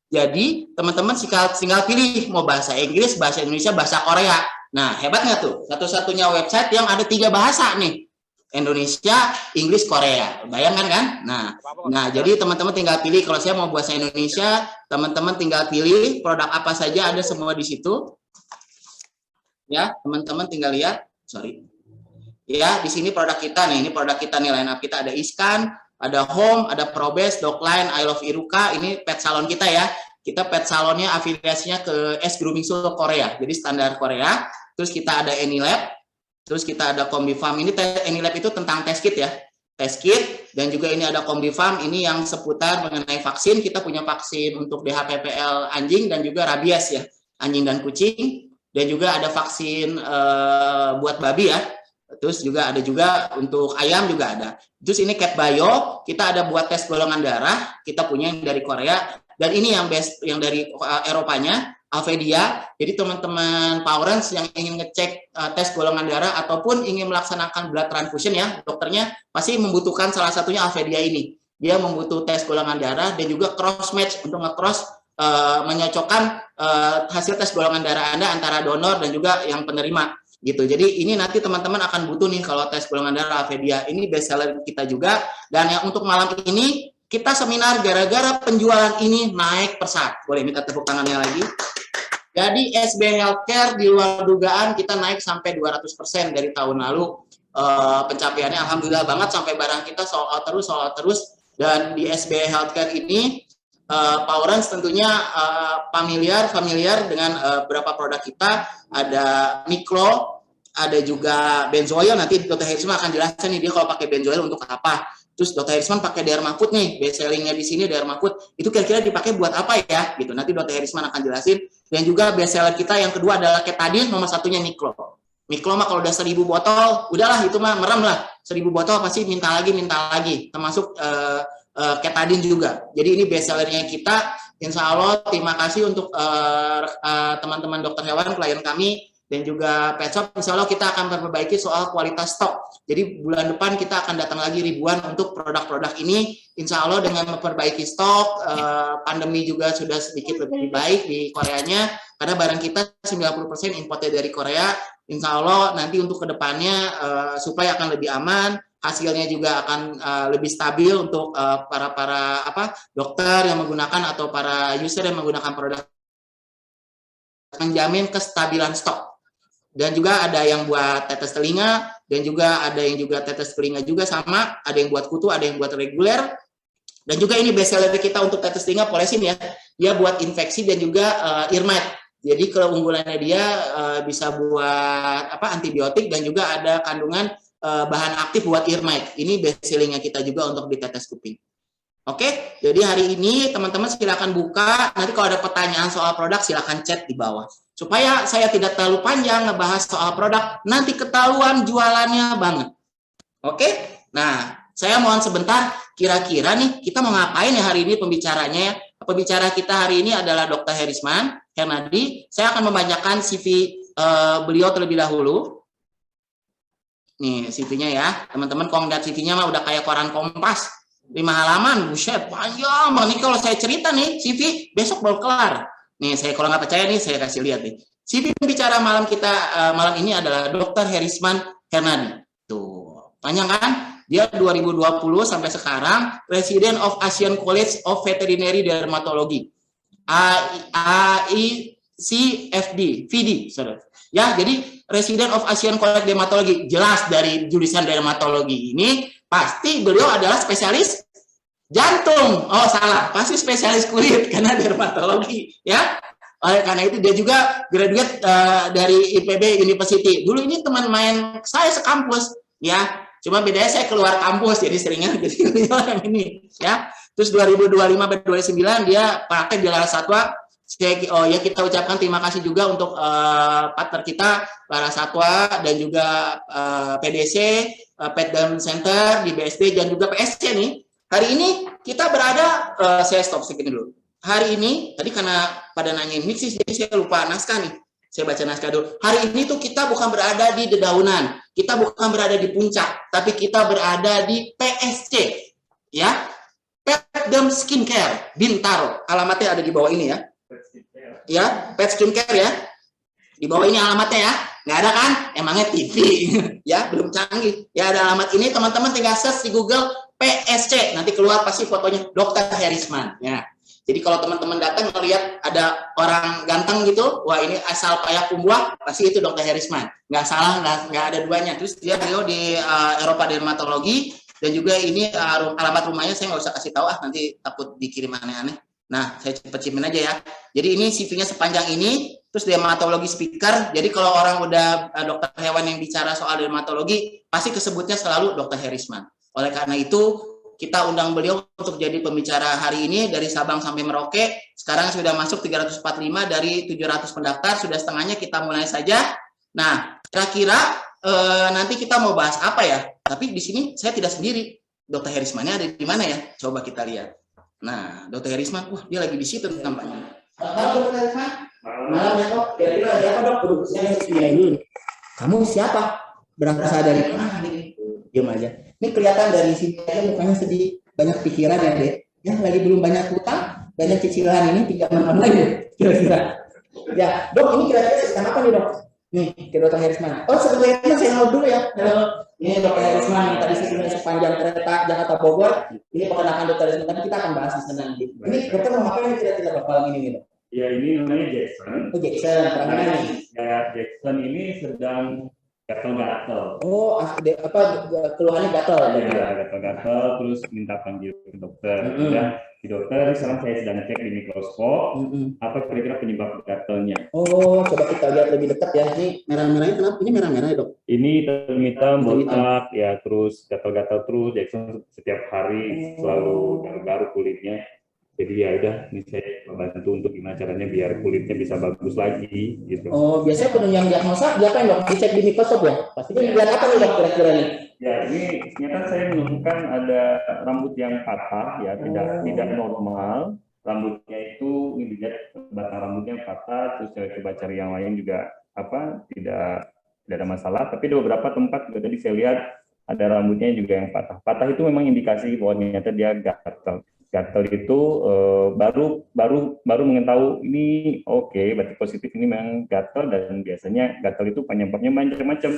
Jadi teman-teman tinggal pilih mau bahasa Inggris, bahasa Indonesia, bahasa Korea. Nah, hebatnya tuh, satu-satunya website yang ada 3 bahasa nih. Indonesia, Inggris, Korea. Bayangkan kan? Nah, jadi teman-teman tinggal pilih. Kalau saya mau bahasa Indonesia, teman-teman tinggal pilih produk apa saja, ada semua di situ. Ya, teman-teman tinggal lihat. Sorry. Ya, di sini produk kita nih. Ini produk kita nih, line up kita ada Iskan, ada Home, ada Probes, Dogline, I Love Iruka. Ini pet salon kita ya. Kita pet salonnya afiliasinya ke S Grooming School Korea. Jadi standar Korea. Terus kita ada Anilab. Terus kita ada Kombifarm. Ini Anilab itu tentang test kit ya. Test kit. Dan juga ini ada Kombifarm. Ini yang seputar mengenai vaksin. Kita punya vaksin untuk DHPPL anjing dan juga rabies ya. Anjing dan kucing. Dan juga ada vaksin buat babi ya. Terus juga ada juga untuk ayam juga ada. Terus ini Cat Bio, kita ada buat tes golongan darah, kita punya yang dari Korea. Dan ini yang best, yang dari Eropanya, Alvedia. Jadi teman-teman Powerens yang ingin ngecek tes golongan darah ataupun ingin melaksanakan blood transfusion ya, dokternya pasti membutuhkan salah satunya Alvedia ini. Dia membutuhkan tes golongan darah dan juga cross match untuk nge-cross menyocokkan hasil tes golongan darah Anda antara donor dan juga yang penerima. Gitu. Jadi ini nanti teman-teman akan butuh nih kalau tes golongan darah Alvedia. Ini best seller kita juga. Dan yang untuk malam ini kita seminar gara-gara penjualan ini naik pesat. Boleh minta tepuk tangannya lagi. Jadi SB Healthcare di luar dugaan kita naik sampai 200% dari tahun lalu. Pencapaiannya alhamdulillah banget sampai barang kita sold out terus. Dan di SB Healthcare ini Powerens tentunya familiar dengan beberapa produk kita. Ada Miklo, ada juga benzoil. Nanti Dr. Herisman akan jelaskan nih dia kalau pakai benzoil untuk apa. Terus Dr. Herisman pakai Dermaput nih, best sellingnya di sini Dermaput. Itu kira-kira dipakai buat apa ya? Gitu. Nanti Dr. Herisman akan jelasin. Dan juga best seller kita yang kedua adalah Ketadin, nomor satunya Miklo. Miklo mah kalau udah 1000 botol, udahlah itu mah merem lah. 1000 botol pasti minta lagi. Termasuk Ketadin juga. Jadi ini best sellernya kita. Insya Allah terima kasih untuk teman-teman dokter hewan, klien kami, dan juga pet shop. Insya Allah kita akan memperbaiki soal kualitas stok. Jadi bulan depan kita akan datang lagi ribuan untuk produk-produk ini. Insya Allah dengan memperbaiki stok, pandemi juga sudah sedikit lebih baik di Koreanya, karena barang kita 90% importnya dari Korea. Insya Allah nanti untuk kedepannya supply akan lebih aman. Hasilnya juga akan lebih stabil untuk para dokter yang menggunakan atau para user yang menggunakan produk, menjamin kestabilan stok. Dan juga ada yang buat tetes telinga, dan juga ada yang juga tetes telinga juga sama, ada yang buat kutu, ada yang buat reguler. Dan juga ini best seller kita untuk tetes telinga Polesin ya, dia buat infeksi dan juga ear mite. Jadi keunggulannya dia bisa buat antibiotik dan juga ada kandungan bahan aktif buat ear mite. Ini best sellingnya kita juga untuk di tetes kuping. Oke, jadi hari ini teman-teman silakan buka. Nanti kalau ada pertanyaan soal produk silakan chat di bawah. Supaya saya tidak terlalu panjang ngebahas soal produk, nanti ketahuan jualannya banget. Oke, nah saya mohon sebentar. Kira-kira nih kita mau ngapain ya hari ini pembicaranya ya? Pembicara kita hari ini adalah Dr. Herisman Hernadi. Saya akan membacakan CV beliau terlebih dahulu. Nih CV-nya ya, teman-teman kalau ngeliat CV-nya mah udah kayak koran Kompas, 5 halaman, buset, panjang. Nih kalau saya cerita nih CV besok baru kelar. Nih saya kalau nggak percaya nih saya kasih lihat nih. CV pembicara malam kita malam ini adalah Dr. Herisman Hernadi. Tuh, panjang kan? Dia 2020 sampai sekarang President of Asian College of Veterinary Dermatology. AICFD, VD, sorry. Ya, jadi Resident of Asian College Dermatology, jelas dari jurusan dermatologi ini pasti beliau adalah spesialis jantung. Oh salah, pasti spesialis kulit karena dermatologi ya. Oleh karena itu dia juga graduate dari IPB University. Dulu ini teman main saya sekampus ya. Cuma bedanya saya keluar kampus jadi seringnya jadi yang ini ya. Terus 2025-2029 dia praktek di Larasatwa. Kita ucapkan terima kasih juga untuk partner kita Larasatwa dan juga PDC, Pet Down Center di BSD dan juga PSC nih. Hari ini kita berada, saya stop sedikit dulu. Hari ini, tadi karena pada nanya mixis, jadi saya lupa naskah nih. Saya baca naskah dulu. Hari ini tuh kita bukan berada di dedaunan, kita bukan berada di puncak, tapi kita berada di PSC, ya. Petderm Skincare, Bintaro. Alamatnya ada di bawah ini ya. Ya, Pet Skincare ya. Di bawah ini alamatnya ya. Nggak ada kan? Emangnya TV. Ya, belum canggih. Ya, ada alamat ini, teman-teman tinggal search di Google PSC. Nanti keluar pasti fotonya Dr. Herisman. Ya. Jadi kalau teman-teman datang melihat ada orang ganteng gitu, wah ini asal Payakumbuh, pasti itu Dr. Herisman. Nggak salah, nggak ada duanya. Terus beliau di Eropa Dermatologi, dan juga ini alamat rumahnya saya nggak usah kasih tahu, nanti takut dikirim aneh-aneh. Nah, saya cepet-cepetin aja ya. Jadi ini CV-nya sepanjang ini, terus dermatologi speaker. Jadi kalau orang udah dokter hewan yang bicara soal dermatologi, pasti kesebutnya selalu Dr. Herisman. Oleh karena itu, kita undang beliau untuk jadi pembicara hari ini dari Sabang sampai Merauke. Sekarang sudah masuk 345 dari 700 pendaftar, sudah setengahnya, kita mulai saja. Nah, kira-kira nanti kita mau bahas apa ya? Tapi di sini saya tidak sendiri. Dr. Herismannya ada di mana ya? Coba kita lihat. Nah, Dr. Herisman, wah dia lagi di situ tampaknya. Halo Dr. Herisman. Malam ya dok. Kira-kira siapa dok? Saya dulu. Kamu siapa? Berasal dari mana nih? Diam aja. Ini kelihatan dari sini aja mukanya sedih, banyak pikiran ya dek. Ya lagi belum banyak hutang, banyak cicilan ini pinjaman online kira-kira. Ya dok, ini kira-kira sedang apa nih dok? Nih, ke Dr. Herisman. Oh sebelumnya saya halo dulu ya. Halo. Ini Dr. Herisman yang tadi sebelumnya sepanjang kereta Jakarta Bogor. Ini perkenalkan Dr. Herisman, tapi kita akan bahas di sana nanti. Ini dokter mau ngapain kira-kira dok malam ini dok? Ya ini namanya Jackson. Oh Jackson, perangai nih. Ya Jackson ini sedang gatal-gatal. Oh, apa keluhannya gatal? Ya gatal-gatal, terus minta panggil ke dokter. Dan di dokter sekarang saya sedang cek di mikroskop apa kira-kira penyebab gatalnya. Oh, coba kita lihat lebih dekat ya. Ini merah-merahnya kenapa? Ini merah-merah ya dok? Ini hitam-hitam, botak, ya terus gatal-gatal terus. Jackson setiap hari selalu baru kulitnya. Jadi ya udah, ini saya membantu untuk gimana caranya biar kulitnya bisa bagus lagi gitu. Oh, biasanya penunjang diagnosa dia kan dok dicek di mikroskop ya. Pastinya dilihat apa nih dok kira-kira nih? Ya ini ternyata saya menemukan ada rambut yang patah ya, tidak normal. Rambutnya itu ini dilihat batang rambutnya patah, terus saya coba cari yang lain juga tidak ada masalah. Tapi ada beberapa tempat juga tadi saya lihat ada rambutnya juga yang patah. Patah itu memang indikasi bahwa ternyata dia gatal. Gatal itu baru mengetahui ini oke, berarti positif ini memang gatal, dan biasanya gatal itu penyebabnya macam-macam.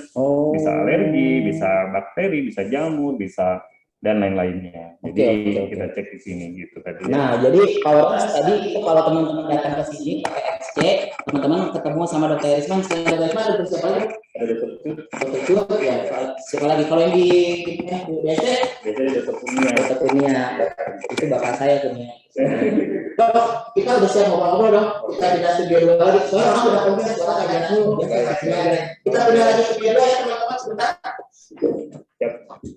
Bisa alergi, bisa bakteri, bisa jamur, bisa dan lain-lainnya. Jadi kita cek di sini gitu tadi. Nah, jadi kalau tadi itu kalau teman-teman datang ke sini pakai XC, teman-teman ketemu sama Dr. Herisman, Dr. Herisman ada siapa lagi? Ada Dr. Cut, ya. Siapa lagi? Kalau yang di biasanya Dr. Punia. Dr. Punia, itu bapak saya Punia. Dok, kita udah siap ngobrol-ngobrol dong. Kita tidak studio dua lagi. Soalnya orang udah komplain suara kayak gitu. Kita pindah lagi studio dua ya teman-teman sebentar.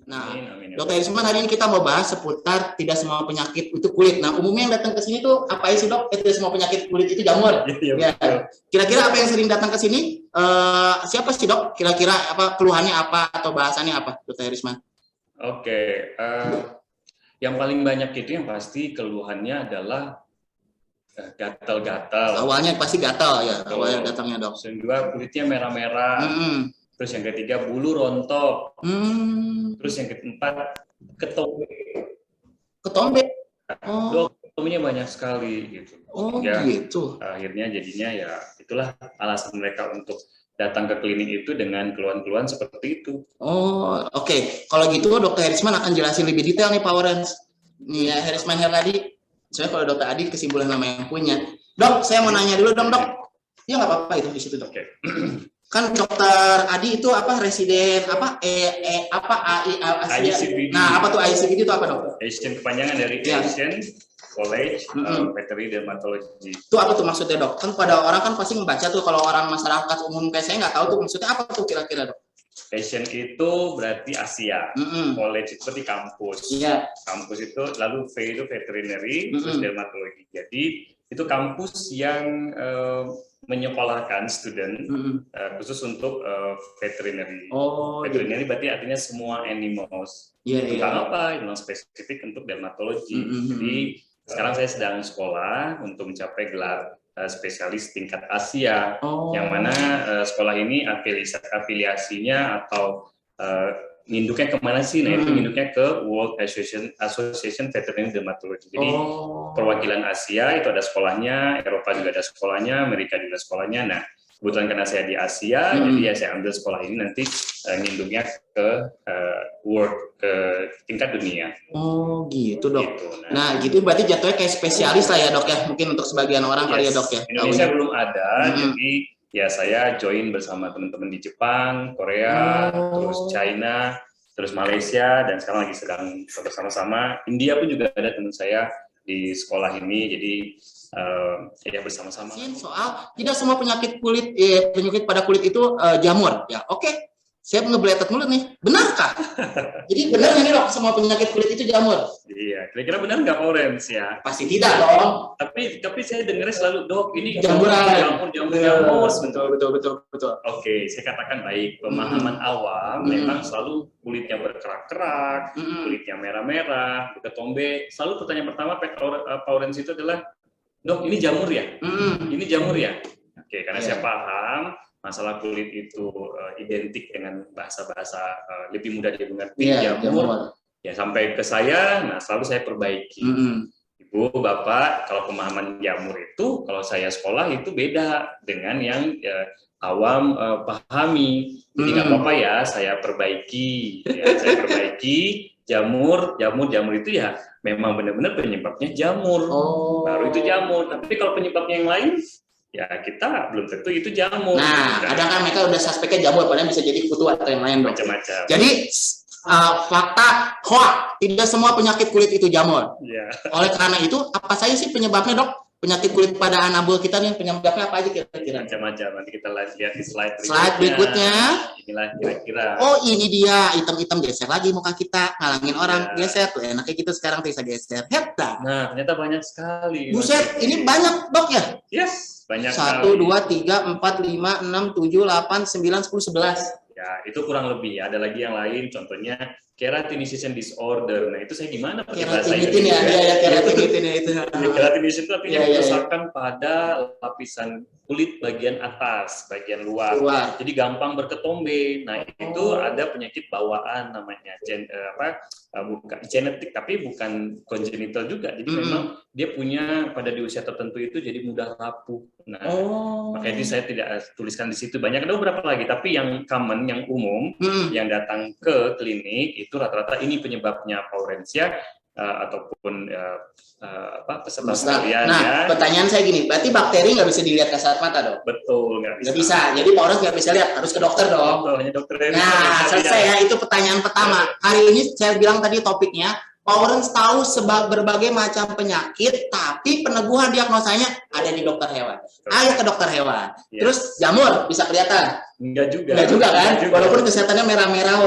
Nah, Dr. Herisman, hari ini kita mau bahas seputar tidak semua penyakit itu kulit. Nah, umumnya yang datang ke sini tuh apa sih dok? Tidak semua penyakit kulit itu jamur. Ya. Kira-kira apa yang sering datang ke sini? Siapa sih dok? Kira-kira apa keluhannya apa atau bahasannya apa, Dr. Herisman? Oke, yang paling banyak itu yang pasti keluhannya adalah gatal-gatal. Awalnya pasti gatal ya, awalnya datangnya dok. Yang kedua kulitnya merah-merah. Terus yang ketiga bulu rontok. Terus yang keempat ketombe. Ketombe. Ketombe banyak sekali gitu. Oh ya, gitu. Akhirnya jadinya ya itulah alasan mereka untuk datang ke klinik itu dengan keluhan-keluhan seperti itu. Oh oke. Kalau gitu Dr. Herisman akan jelasin lebih detail nih Power Rangers. Nih ya Herisman Herladi. Soalnya kalau Dr. Adi kesimpulan nama yang punya. Dok, saya mau nanya dulu dong dok. Ya nggak apa-apa itu di situ dok. Okay. Kan Dokter Adi itu apa residen apa ICPD. Nah apa tuh ICPD itu apa dok? Asian kepanjangan dari Asian College Veterinary Dermatology. Itu apa tuh maksudnya dok? Kan pada orang kan pasti membaca tuh, kalau orang masyarakat umum kayak saya nggak tahu tuh maksudnya apa tuh kira-kira dok? Asian itu berarti Asia, college itu seperti kampus. Kampus itu lalu V itu veterinary, terus dermatologi. Jadi itu kampus yang menyekolahkan student khusus untuk veterinary. Veterinary berarti artinya semua animals. Tentang apa? Memang spesifik untuk dermatologi. Jadi sekarang saya sedang sekolah untuk mencapai gelar spesialis tingkat Asia, yang mana sekolah ini afiliasinya atau nginduknya kemana sih? Nah, itu nginduknya ke World Association Veterinary Dermatology. Jadi perwakilan Asia itu ada sekolahnya, Eropa juga ada sekolahnya, Amerika juga ada sekolahnya. Nah, kebetulan karena saya di Asia, jadi ya saya ambil sekolah ini nanti nginduknya ke world, ke tingkat dunia. Oh gitu dok. Gitu. Nah gitu berarti jatuhnya kayak spesialis lah ya dok ya, mungkin untuk sebagian orang kali ya dok ya. Indonesia belum ada, jadi ya saya join bersama teman-teman di Jepang, Korea, terus China, terus Malaysia, dan sekarang lagi sedang bersama-sama. India pun juga ada teman saya di sekolah ini, jadi ya bersama-sama. Soal tidak semua penyakit kulit, penyakit pada kulit itu jamur, ya oke. Saya ngebeletet mulut nih, benarkah? Jadi benar nggak nih dok, semua penyakit kulit itu jamur? Iya, kira-kira benar nggak Pak Orens ya? Pasti tidak dong. Tapi saya dengarnya selalu dok, ini jamur. Betul. Oke, saya katakan baik. Pemahaman awam memang selalu kulitnya berkerak-kerak, kulitnya merah-merah, berketombe. Selalu pertanyaan pertama Pak Orens itu adalah, dok ini jamur ya? Ini jamur ya? Oke, karena saya paham masalah kulit itu identik dengan bahasa-bahasa lebih mudah dimengerti, jamur. Ya sampai ke saya, nah selalu saya perbaiki. Ibu, Bapak, kalau pemahaman jamur itu, kalau saya sekolah itu beda dengan yang awam pahami. Jadi nggak apa-apa ya, saya perbaiki. Saya perbaiki jamur itu ya memang benar-benar penyebabnya jamur. Baru itu jamur. Tapi kalau penyebabnya yang lain, ya kita belum tentu itu jamur. Nah, kadang kan mereka udah suspeknya jamur, padahal bisa jadi kutu atau yang lain dok. Macam-macam. Jadi fakta hoax, tidak semua penyakit kulit itu jamur. Oleh karena itu, apa saja sih penyebabnya dok? Penyakit kulit pada anabul kita nih, penyebabnya apa aja kira-kira? Macam-macam. Nanti kita lihat di slide berikutnya. Inilah kira-kira. Oh ini dia, hitam-hitam geser lagi muka kita, ngalangin orang geser tuh enaknya gitu sekarang bisa geser. Heta. Nah ternyata banyak sekali. Buset, ini banyak dok ya? Yes, banyak. 1, 2, 3, 4, 5, 6, 7, 8, 9, 10, 11. Ya, itu kurang lebih. Ada lagi yang lain, contohnya keratinization disorder. Nah, itu saya gimana pakai bahasa Indonesia? Keratinitin ya itu. Keratinization itu artinya kerusakan pada lapisan kulit bagian atas, bagian luar. Jadi gampang berketombe. Nah, itu ada penyakit bawaan namanya. Bukan genetik, tapi bukan congenital juga. Jadi memang dia punya pada di usia tertentu itu jadi mudah rapuh. Nah, makanya itu saya tidak tuliskan di situ. Banyak, ada beberapa lagi, tapi yang common, yang umum, yang datang ke klinik itu rata-rata ini penyebabnya Paurensia ataupun peserta sekalian. Nah, pertanyaan saya gini, berarti bakteri nggak bisa dilihat kasat mata dok? Betul, nggak bisa. Jadi Paurens nggak bisa lihat, harus ke dokter dong. Betul, hanya dokter. Nah, selesai ya, itu pertanyaan pertama. Hari ini saya bilang tadi topiknya, Paurens tahu berbagai macam penyakit, tapi peneguhan diagnosanya ada di dokter hewan. Ayo ke dokter hewan. Terus jamur bisa kelihatan? Enggak juga kan? Walaupun kesehatannya merah-merah,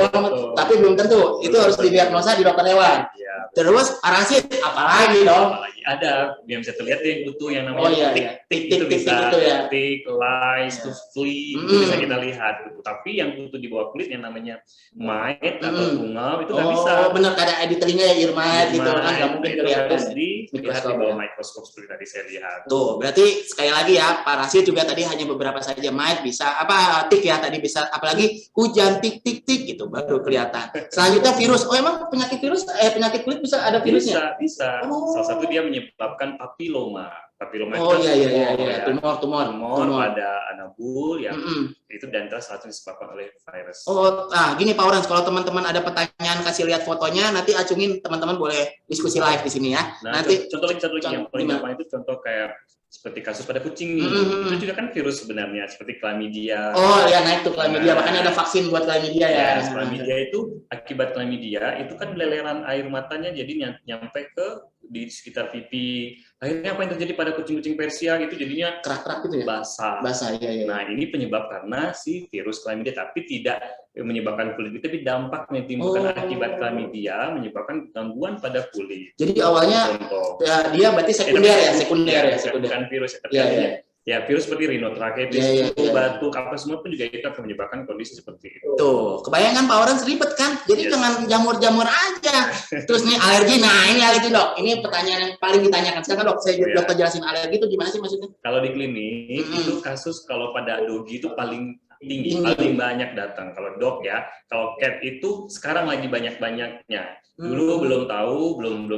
tapi belum tentu. Itu harus didiagnosa di dokter hewan. Terus parasit, apalagi dong? Apalagi ada yang bisa terlihat yang kutu yang namanya tik itu bisa tik, lice, flea itu bisa kita lihat. Tapi yang kutu di bawah kulit yang namanya mite atau tungau itu nggak bisa. Oh benar, ada di telinga ya irmite gitu kan, nggak mungkin kelihatan. Dilihat di bawah mikroskop seperti tadi saya lihat. Tuh berarti sekali lagi ya, parasit juga tadi hanya beberapa saja, mite bisa tik ya tadi bisa, apalagi hujan tik gitu baru kelihatan. Selanjutnya virus. Oh emang penyakit penyakit kulit bisa ada virusnya? Bisa. Salah satu dia menyebabkan papiloma. Papiloma itu tumor pada anabul yang itu dan salah satu disebabkan oleh virus. Gini Pak Orens, kalau teman-teman ada pertanyaan kasih lihat fotonya, nanti acungin teman-teman boleh diskusi live di sini ya. Nah, nanti contoh lagi yang paling gampang itu contoh kayak seperti kasus pada kucing nih, itu juga kan virus sebenarnya seperti chlamydia. Naik tuh chlamydia, makanya ada vaksin buat chlamydia ya. Chlamydia itu akibat chlamydia itu kan beleleran air matanya jadi nyampe ke di sekitar pipi. Akhirnya apa yang terjadi pada kucing-kucing Persia gitu, jadinya kerak-kerak gitu ya? Basah. Iya. Nah, ini penyebab karena si virus chlamydia, tapi tidak menyebabkan kulit, tapi dampak yang timbulkan akibat chlamydia menyebabkan gangguan pada kulit. Jadi awalnya dia berarti sekunder ya. Bukan virus, tapi ya virus seperti rhinotracheosis, batuk, apa semua pun juga itu akan menyebabkan kondisi seperti itu. Tuh, kebayangkan Pak Orens ribet kan? Jadi jangan jamur-jamur aja. Terus nih alergi, ini alergi dok. Ini pertanyaan yang paling ditanyakan. Sekarang dok, saya dokter jelasin alergi itu gimana sih maksudnya? Kalau di klinik itu kasus kalau pada dogi itu paling tinggi, paling banyak datang. Kalau dog ya, kalau cat itu sekarang lagi banyak-banyaknya. Dulu belum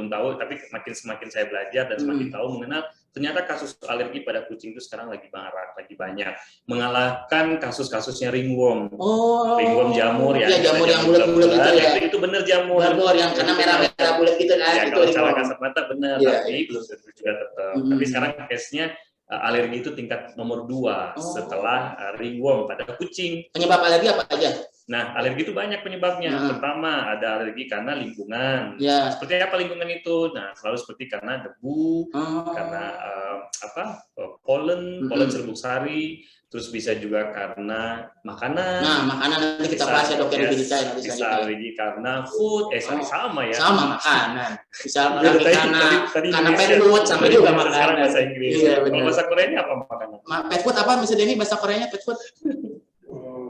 tahu, tapi semakin saya belajar dan semakin tahu mengenal, ternyata kasus alergi pada kucing itu sekarang lagi marak, lagi banyak, mengalahkan kasus-kasusnya ringworm. Ringworm jamur ya. Iya, jamur yang bulat-bulat gitu ya. Itu benar jamur. Jamur yang karena merah-merah bulat gitu kan. Ya, itu kalau secara kasat mata benar, ya, tapi belum tentu juga tetap. Tapi sekarang case-nya alergi itu tingkat nomor 2 setelah ringworm pada kucing. Penyebab alergi apa aja? Nah, alergi itu banyak penyebabnya. Pertama, ada alergi karena lingkungan. Seperti apa lingkungan itu? Nah, selalu seperti karena debu, karena pollen serbuk sari, terus bisa juga karena makanan. Nah, makanan nanti kita bahas ya dok, lebih detail. Bisa alergi karena food, sama ya. Sama makanan. Bisa karena pet food, sama juga makanan. Sekarang bahasa Inggris. Iya, kalau bahasa Koreanya apa makanan? Pet food apa misalnya ini bahasa Koreanya pet food?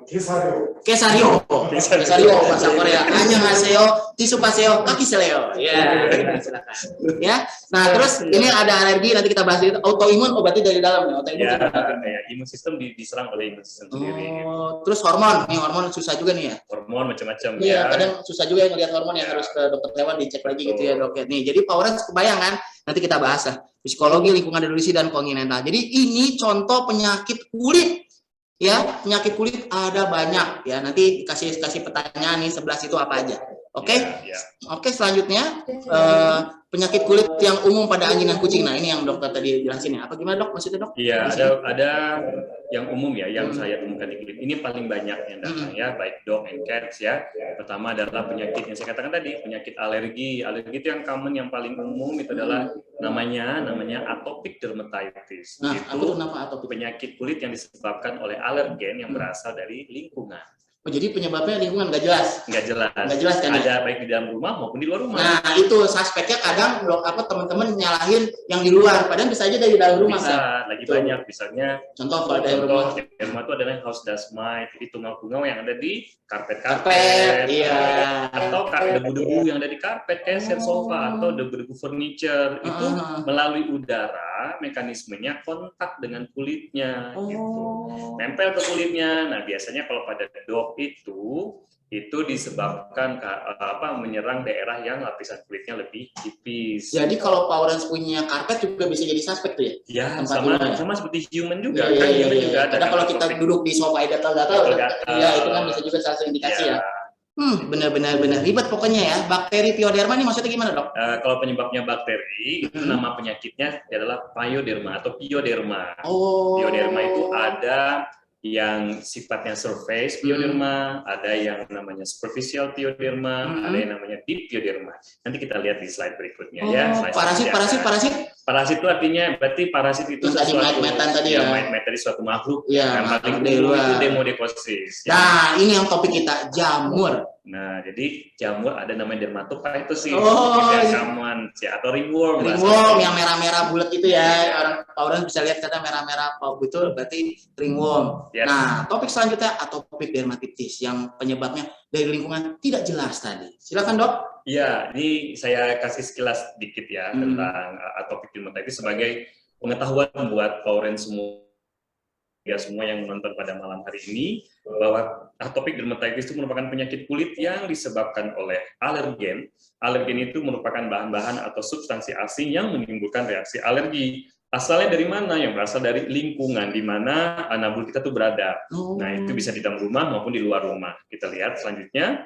Kesario. Kesario bahasa Korea. Annyeonghaseyo, tisupaseo, kakiseleo. Ya, silakan. Ya. Nah, terus ini ada alergi, nanti kita bahas itu. Autoimun obatnya dari dalam ya. Autoimun. Ya, imun sistem diserang oleh imun sistem sendiri. Terus hormon. Nih hormon susah juga nih ya. Hormon macam-macam ya. Iya, kadang susah juga yang ngelihat hormon yang harus ke dokter hewan dicek lagi gitu ya, Dok. Nih, jadi Powerens kebayang kan? Nanti kita bahas lah. Psikologi, lingkungan nutrisi dan konginental. Jadi ini contoh penyakit kulit. Ya, penyakit kulit ada banyak ya. Nanti kasih pertanyaan nih 11 itu apa aja. Oke? Oke, selanjutnya penyakit kulit yang umum pada anjing dan kucing. Nah, ini yang dokter tadi jelasin ya. Apa gimana, Dok? Maksudnya, Dok? Iya, ada yang umum ya, yang saya temukan di kulit. Ini paling banyak yang datang ya, baik dog and cats ya. Pertama adalah penyakit yang saya katakan tadi, penyakit alergi. Alergi itu yang common, yang paling umum itu adalah namanya atopic dermatitis. Nah, itu penyakit kulit yang disebabkan oleh alergen yang berasal dari lingkungan. Oh, jadi penyebabnya lingkungan nggak jelas? Nggak jelas kan? Ada baik di dalam rumah maupun di luar rumah. Nah, itu suspeknya kadang teman-teman nyalahin yang di luar, padahal bisa aja dari dalam rumah kan? Lagi banyak, misalnya contoh kalau dari rumah. Di rumah itu adalah house dust mite, itu tungau-tungau yang ada di karpet, iya. Atau debu-debu yang ada di karpet, cabinet, sofa, atau debu-debu furniture, itu melalui udara, mekanismenya kontak dengan kulitnya, gitu. Nempel ke kulitnya. Nah, biasanya kalau pada dog itu disebabkan menyerang daerah yang lapisan kulitnya lebih tipis. Jadi kalau Powerens punya karpet juga bisa jadi suspek tuh ya? Ya, sama seperti human juga. Human juga ada. Karena kalau kita duduk di sofa gatal-gatal, ya itu kan bisa juga salah satu indikasi ya. Benar-benar ribet pokoknya ya. Bakteri Pyoderma ini maksudnya gimana, Dok? Kalau penyebabnya bakteri, itu nama penyakitnya adalah Pyoderma atau Pyoderma. Pyoderma itu ada yang sifatnya surface Pyoderma, ada yang namanya superficial Pyoderma, ada yang namanya deep Pyoderma. Nanti kita lihat di slide berikutnya ya. Parasit itu artinya berarti parasit itu sesuatu met-metan tadi ya. Met dari suatu makhluk yang paling umum itu demodecosis. Nah, ini yang topik kita, jamur. Nah, jadi jamur ada namanya dermatophytosis, atau ringworm. Ringworm yang merah-merah bulat itu ya. Orang bisa lihat karena merah-merah betul, berarti ringworm. Yes. Nah, topik selanjutnya atopic dermatitis yang penyebabnya dari lingkungan tidak jelas tadi. Silakan, Dok. Iya, ini saya kasih sekilas dikit ya tentang atopic dermatitis sebagai pengetahuan buat Powerens semua yang menonton pada malam hari ini, bahwa atopic dermatitis itu merupakan penyakit kulit yang disebabkan oleh alergen. Alergen itu merupakan bahan-bahan atau substansi asing yang menimbulkan reaksi alergi. Asalnya dari mana? Yang berasal dari lingkungan di mana anabul kita tuh berada. Nah, itu bisa di dalam rumah maupun di luar rumah. Kita lihat selanjutnya.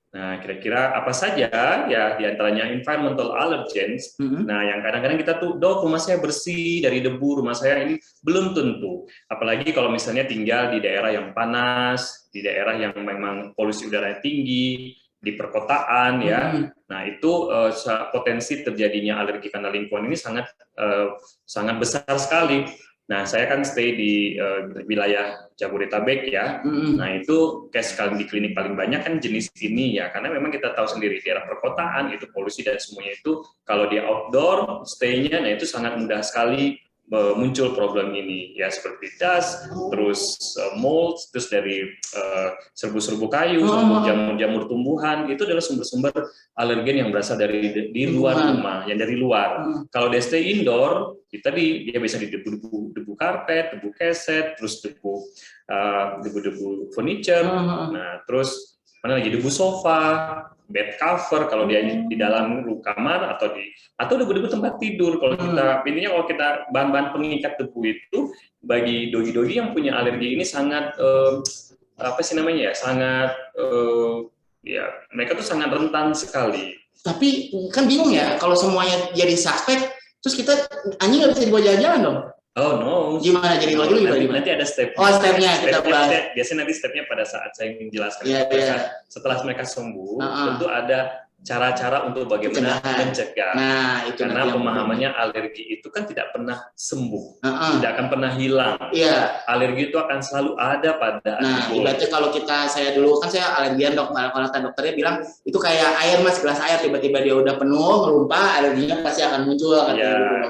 Nah, kira-kira apa saja ya diantaranya environmental allergens. Nah, yang kadang-kadang kita tuh, Dok, rumah saya bersih dari debu, rumah saya ini belum tentu. Apalagi kalau misalnya tinggal di daerah yang panas, di daerah yang memang polusi udara tinggi, di perkotaan ya. Nah, itu potensi terjadinya alergi karena lingkungan ini sangat besar sekali. Nah, saya kan stay di wilayah Jabodetabek ya. Nah, itu case di klinik paling banyak kan jenis ini ya, karena memang kita tahu sendiri daerah perkotaan itu polusi dan semuanya itu kalau dia outdoor stay-nya, nah itu sangat mudah sekali muncul problem ini ya, seperti dust, terus mold, terus dari serbu-serbu kayu, jamur-jamur tumbuhan, itu adalah sumber-sumber alergen yang berasal dari di luar rumah, yang dari luar. Kalau dia stay indoor, dia bisa di debu karpet, debu keset, terus debu furniture, nah terus mana lagi debu sofa, bed cover kalau dia di dalam kamar, atau debu-debu tempat tidur. Kalau kita bahan-bahan pengikat debu itu bagi dogi-dogi yang punya alergi ini sangat sangat ya, mereka tuh sangat rentan sekali. Tapi kan bingung ya kalau semuanya jadi suspek, terus kita anjing nggak bisa dibawa jalan-jalan dong. Oh no. Gimana jadi nanti ada step. Oh, stepnya kita bahas. Biasanya nanti stepnya pada saat saya menjelaskan. Setelah mereka sembuh, tentu ada cara-cara untuk bagaimana mencegah. Nah, itu karena pemahamannya alergi itu kan tidak pernah sembuh, tidak akan pernah hilang. Alergi itu akan selalu ada pada. Nah, ibaratnya kalau saya dulu kan saya alergian, dok. Kalau dokternya bilang itu kayak air, mas, gelas air tiba-tiba dia udah penuh melumpah, alerginya pasti akan muncul.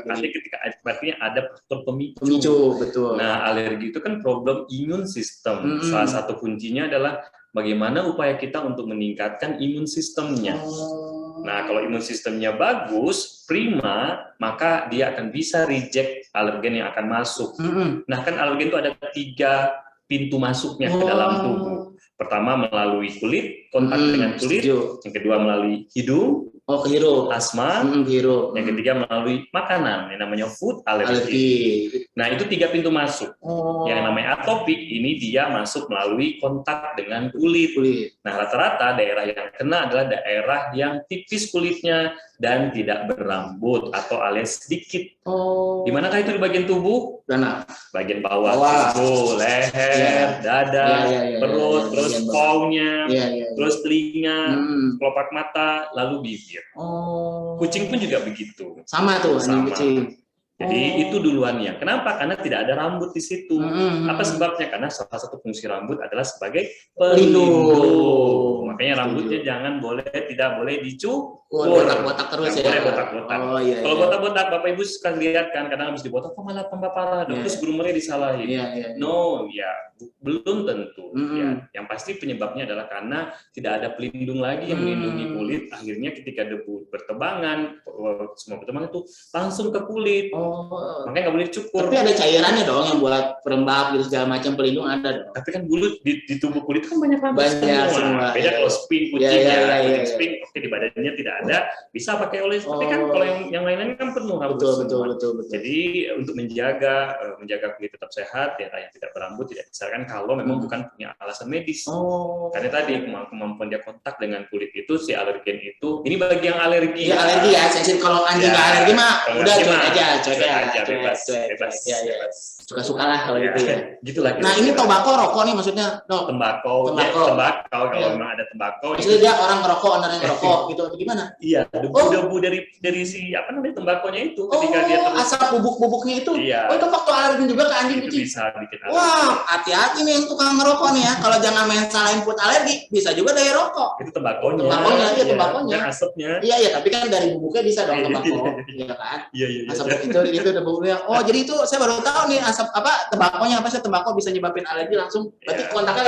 Nanti ketika artinya ada faktor pemicu. Betul. Nah, alergi itu kan problem imun sistem. Salah satu kuncinya adalah bagaimana upaya kita untuk meningkatkan imun sistemnya. Nah, kalau imun sistemnya bagus, prima, maka dia akan bisa reject alergen yang akan masuk. Nah, kan alergen itu ada 3 pintu masuknya ke dalam tubuh. Pertama melalui kulit, kontak dengan kulit. Yang kedua melalui hidung. Kehirup. Asma. Yang ketiga melalui makanan, yang namanya food allergy. Nah, itu 3 pintu masuk. Yang namanya atopik ini dia masuk melalui kontak dengan kulit. Nah, rata-rata daerah yang kena adalah daerah yang tipis kulitnya dan tidak berambut atau alias sedikit. Di manakah itu di bagian tubuh? Bagian bawah. Tubuh, leher, dada, perut, terus paunya, terus telinga, kelopak mata, lalu bibir. Kucing pun juga begitu. Sama tuh, kucing. Jadi itu duluannya. Kenapa? Karena tidak ada rambut di situ. Apa sebabnya? Karena salah satu fungsi rambut adalah sebagai pelindung. Makanya rambutnya tidak boleh dicukur. Botak-botak terus ya. Boleh botak-botak. Kalau botak-botak, Bapak Ibu suka lihat kan, kadang habis dibotak kok malah tambah parah. Terus groomernya disalahin. No, belum tentu. Yang pasti penyebabnya adalah karena tidak ada pelindung lagi yang melindungi kulit. Akhirnya ketika debu bertebangan, semua bertebangan itu langsung ke kulit. Makanya nggak boleh dicukur. Tapi ada cairannya dong yang buat perembab gitu, segala macam pelindung ada dong. Tapi kan bulu di tubuh kulit kan banyak rambut semua. Beda kalau sping kucing kucing sping, oke, di badannya tidak ada, bisa pakai oles. Tapi kan kalau yang lain-lain kan penuh rambut. Betul. Jadi untuk menjaga kulit tetap sehat, daerah yang tidak berambut tidak disarankan kalau memang bukan punya alasan medis. Karena tadi kemampuan dia kontak dengan kulit itu, si alergen itu, ini bagi yang alergi. Alergi ya, sensitif. Kalau anjing nggak alergi mah udah cuek aja, bebas. Suka-suka lah kalau gitu ya. Gitulah. Nah, ini tobacco, rokok nih maksudnya, dok. Tembakau kalau memang ada tembakau. Maksudnya dia orang ngerokok, ownernya ngerokok gitu, atau gimana? Iya, debu dari si tembakonya itu ketika dia asap bubuk-bubuknya itu. Itu faktor alergen juga ke anjing kucing. Bisa bikin alergi. Wah, hati-hati nih yang tukang ngerokok nih ya. Kalau jangan main salahin food alergi, bisa juga dari rokok. Itu tembakonya. Tembakonya. Kan asapnya. Iya, tapi kan dari bubuknya bisa dong tembakau. Iya kan? Iya. Asap itu bubuknya. Jadi itu saya baru tahu nih asap tembakonya tembakau bisa nyebabin alergi langsung. Berarti kontaknya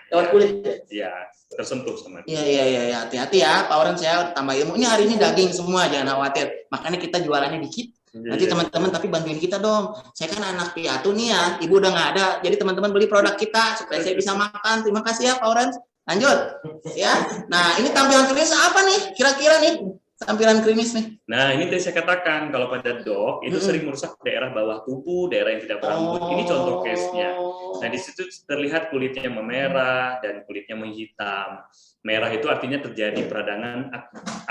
lewat kulit. Iya, tersentuh sama. Iya, hati-hati ya. Pak Oren, saya tambah ilmu. Ini hari ini daging semua, jangan khawatir. Makanya kita jualannya dikit. Nanti teman-teman tapi bantuin kita dong. Saya kan anak piatu nih ya, ibu udah nggak ada. Jadi teman-teman beli produk kita supaya saya bisa makan. Terima kasih ya Pak Oren. Lanjut ya. Nah, ini tampilan klinis apa nih? Kira-kira nih tampilan klinis nih. Nah, ini tadi saya katakan kalau pada dog itu sering merusak daerah bawah tubuh, daerah yang tidak berambut. Ini contoh case-nya. Nah, di situ terlihat kulitnya memerah dan kulitnya menghitam. Merah itu artinya terjadi peradangan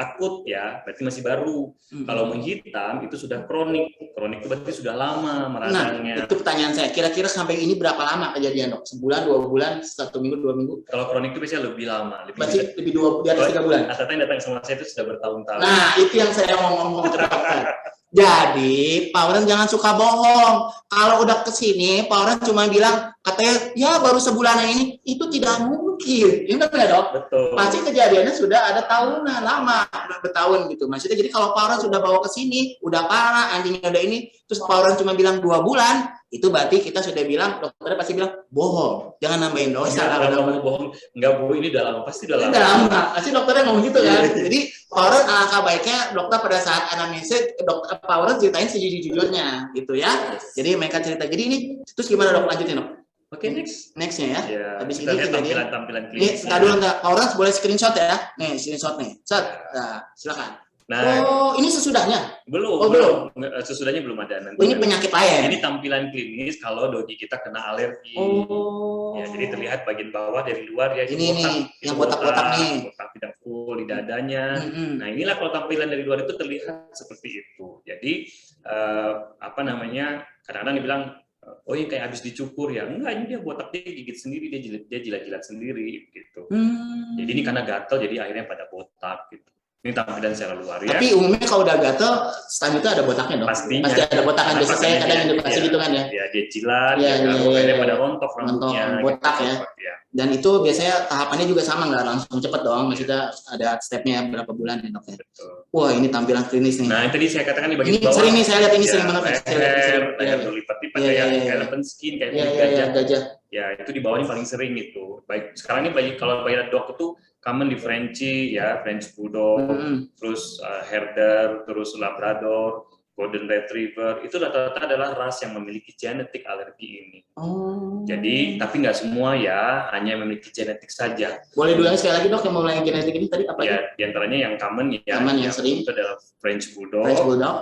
akut ya, berarti masih baru. Kalau menghitam itu sudah kronik. Kronik itu berarti sudah lama meradangnya. Nah, itu pertanyaan saya. Kira-kira sampai ini berapa lama kejadian, dok? Sebulan, 2 bulan, 1 minggu, 2 minggu? Kalau kronik itu biasanya lebih lama. Di atas 3 bulan? Asal yang datang sama saya itu sudah bertahun-tahun. Nah, itu yang saya mau ngomong. Jadi, Pak Oren jangan suka bohong. Kalau udah kesini, Pak Oren cuma bilang, katanya, ya baru sebulan ini. Itu tidak mungkin. mungkin. Ini nggak dok? Betul. Pasti kejadiannya sudah ada tahunan, lama, bertahun gitu. Maksudnya jadi kalau Pak Oran sudah bawa ke sini, udah parah, anjingnya udah ini, terus Pak Oran cuma bilang 2 bulan, itu berarti kita sudah bilang, dokternya pasti bilang, bohong, jangan nambahin dosa. Kalau mau bohong, enggak Bu, ini udah lama, pasti udah lama. Udah lama, pasti dokternya ngomong gitu kan. Jadi Pak Oran alangkah baiknya dokter pada saat anamnesis, dokter Pak Oran ceritain sejujur-jujurnya gitu ya. Jadi mereka cerita, jadi ini, terus gimana dok, lanjutin dok? Oke, nextnya ya. Habis ini tampilan klinis. Ini dulu enggak, Pak Oran boleh screenshot ya. Nih, screenshot nih. Nah, silakan. Nah, ini sesudahnya? Belum. Sesudahnya belum ada nanti. Ini penyakit lain. Ini tampilan klinis kalau dogi kita kena alergi. Ya, jadi terlihat bagian bawah dari luar ya. Ini nih, yang botak-botak nih. Botak tidak full di dadanya. Nah, inilah kalau tampilan dari luar itu terlihat seperti itu. Jadi kadang-kadang dibilang, oh ini kayak habis dicukur ya. Enggak, ini dia botak, dia gigit sendiri, dia jilat-jilat sendiri gitu. Jadi ini karena gatal jadi akhirnya pada botak gitu. Ini tampilan secara luar ya. Tapi umumnya kalau udah gatel, setelah itu ada botaknya dong. Pastinya. Pasti ada botakan. Biasa saya kadang edukasi gitu kan ya. Ya, dia jilat, akhirnya pada rontok rambutnya. Botak gitu, ya. Dan itu biasanya tahapannya juga sama, nggak langsung cepet dong. Maksudnya ada stepnya berapa bulan ya dok ya. Wah, ini tampilan klinis nih. Nah, yang tadi saya katakan di bagian bawah. Ini sering nih, saya lihat ini sering banget. Leher berlipat-lipat kayak elephant skin, kayak gajah. Ya, itu di bawah ini paling sering itu. Baik, sekarang ini kalau bayar dog itu common di Frenchie ya, French Bulldog, terus Herder, terus Labrador, Golden Retriever, itu rata-rata adalah ras yang memiliki genetik alergi ini. Jadi, tapi nggak semua ya, hanya memiliki genetik saja. Boleh dulu sekali lagi dok, yang memiliki genetik ini tadi apa ya? Di antaranya yang common ya, yang sering itu adalah French Bulldog.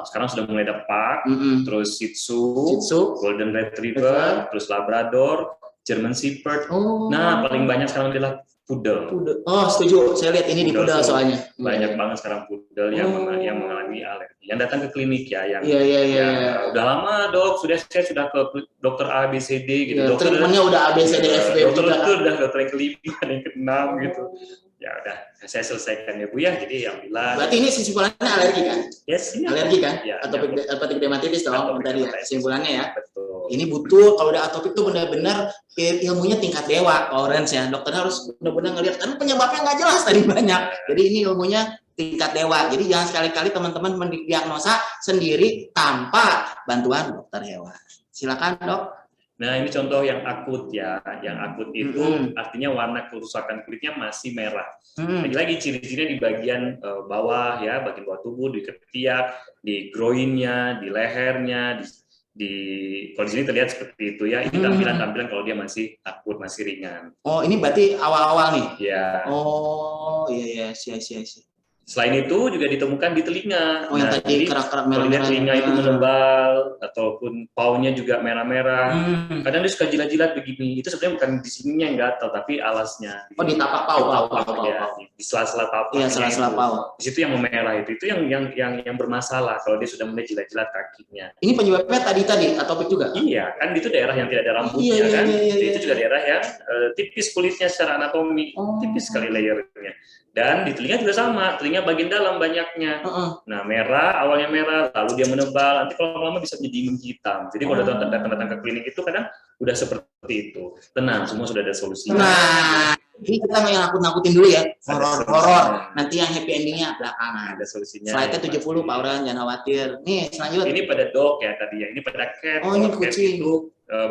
Sekarang sudah mulai ada Pug, terus Shih Tzu, Golden Retriever, terus Labrador, German Shepherd. Nah, paling banyak sekarang adalah Poodle. Oh, setuju. Saya lihat ini di Poodle soalnya. Banyak banget sekarang Poodle yang mengalami alergi. Yang datang ke klinik ya, yang udah lama dok, saya sudah ke dokter A, B, C, D gitu. Treatmentnya udah A, B, C, D, F, G. Dokter itu udah dokter yang kelima, yang keenam gitu. Ya udah, saya selesaikan ya Bu ya. Jadi yang bilang. Berarti ini kesimpulannya alergi kan? Yes. Alergi kan? Ya, atopic dermatitis dong tadi ya. Kesimpulannya ya. Betul. Ini butuh kalau udah atopik tuh benar-benar ilmunya tingkat dewa, Orange ya. Dokternya harus benar-benar ngelihat karena penyebabnya nggak jelas tadi banyak. Jadi ini ilmunya tingkat dewa. Jadi jangan sekali-kali teman-teman mendiagnosa sendiri tanpa bantuan dokter hewan. Silakan dok. Nah, ini contoh yang akut ya. Yang akut itu artinya warna kerusakan kulitnya masih merah. Lagi-lagi ciri-cirinya di bagian bawah ya, bagian bawah tubuh, di ketiak, di groinnya, di lehernya, kalau di sini terlihat seperti itu ya. Ini tampilan kalau dia masih akut, masih ringan. Oh, ini berarti awal-awal nih? Ya. Oh, iya, sih. Selain itu juga ditemukan di telinga. Yang tadi kerak-kerak merah-merah. Telinga itu menebal ataupun paunya juga merah-merah. Kadang dia suka jilat-jilat begini. Itu sebenarnya bukan di sininya yang gatal, tapi alasnya. Oh, di tapak pau. Ya, di sela-sela tapak. Iya, sela-sela pau. Di situ yang memerah itu yang bermasalah kalau dia sudah mulai jilat-jilat kakinya. Ini penyebabnya tadi atopik juga? Iya, kan itu daerah yang tidak ada rambutnya kan. Itu juga daerah yang tipis kulitnya secara anatomi, tipis sekali layernya. Dan di telinga juga sama, telinga bagian dalam banyaknya. Nah, merah, awalnya merah, lalu dia menebal, nanti kalau lama bisa menjadi menghitam. Jadi kalau datang ke klinik itu kadang udah seperti itu. Tenang, semua sudah ada solusinya. Nah, ini kita yang nakut-nakutin dulu ya, horor. Nanti yang happy endingnya belakangan. Ada solusinya. Slide-nya 70, Pak Oran, jangan khawatir. Nih, selanjutnya. Ini pada dog ya tadi ya, ini pada cat. Oh, ini kucing.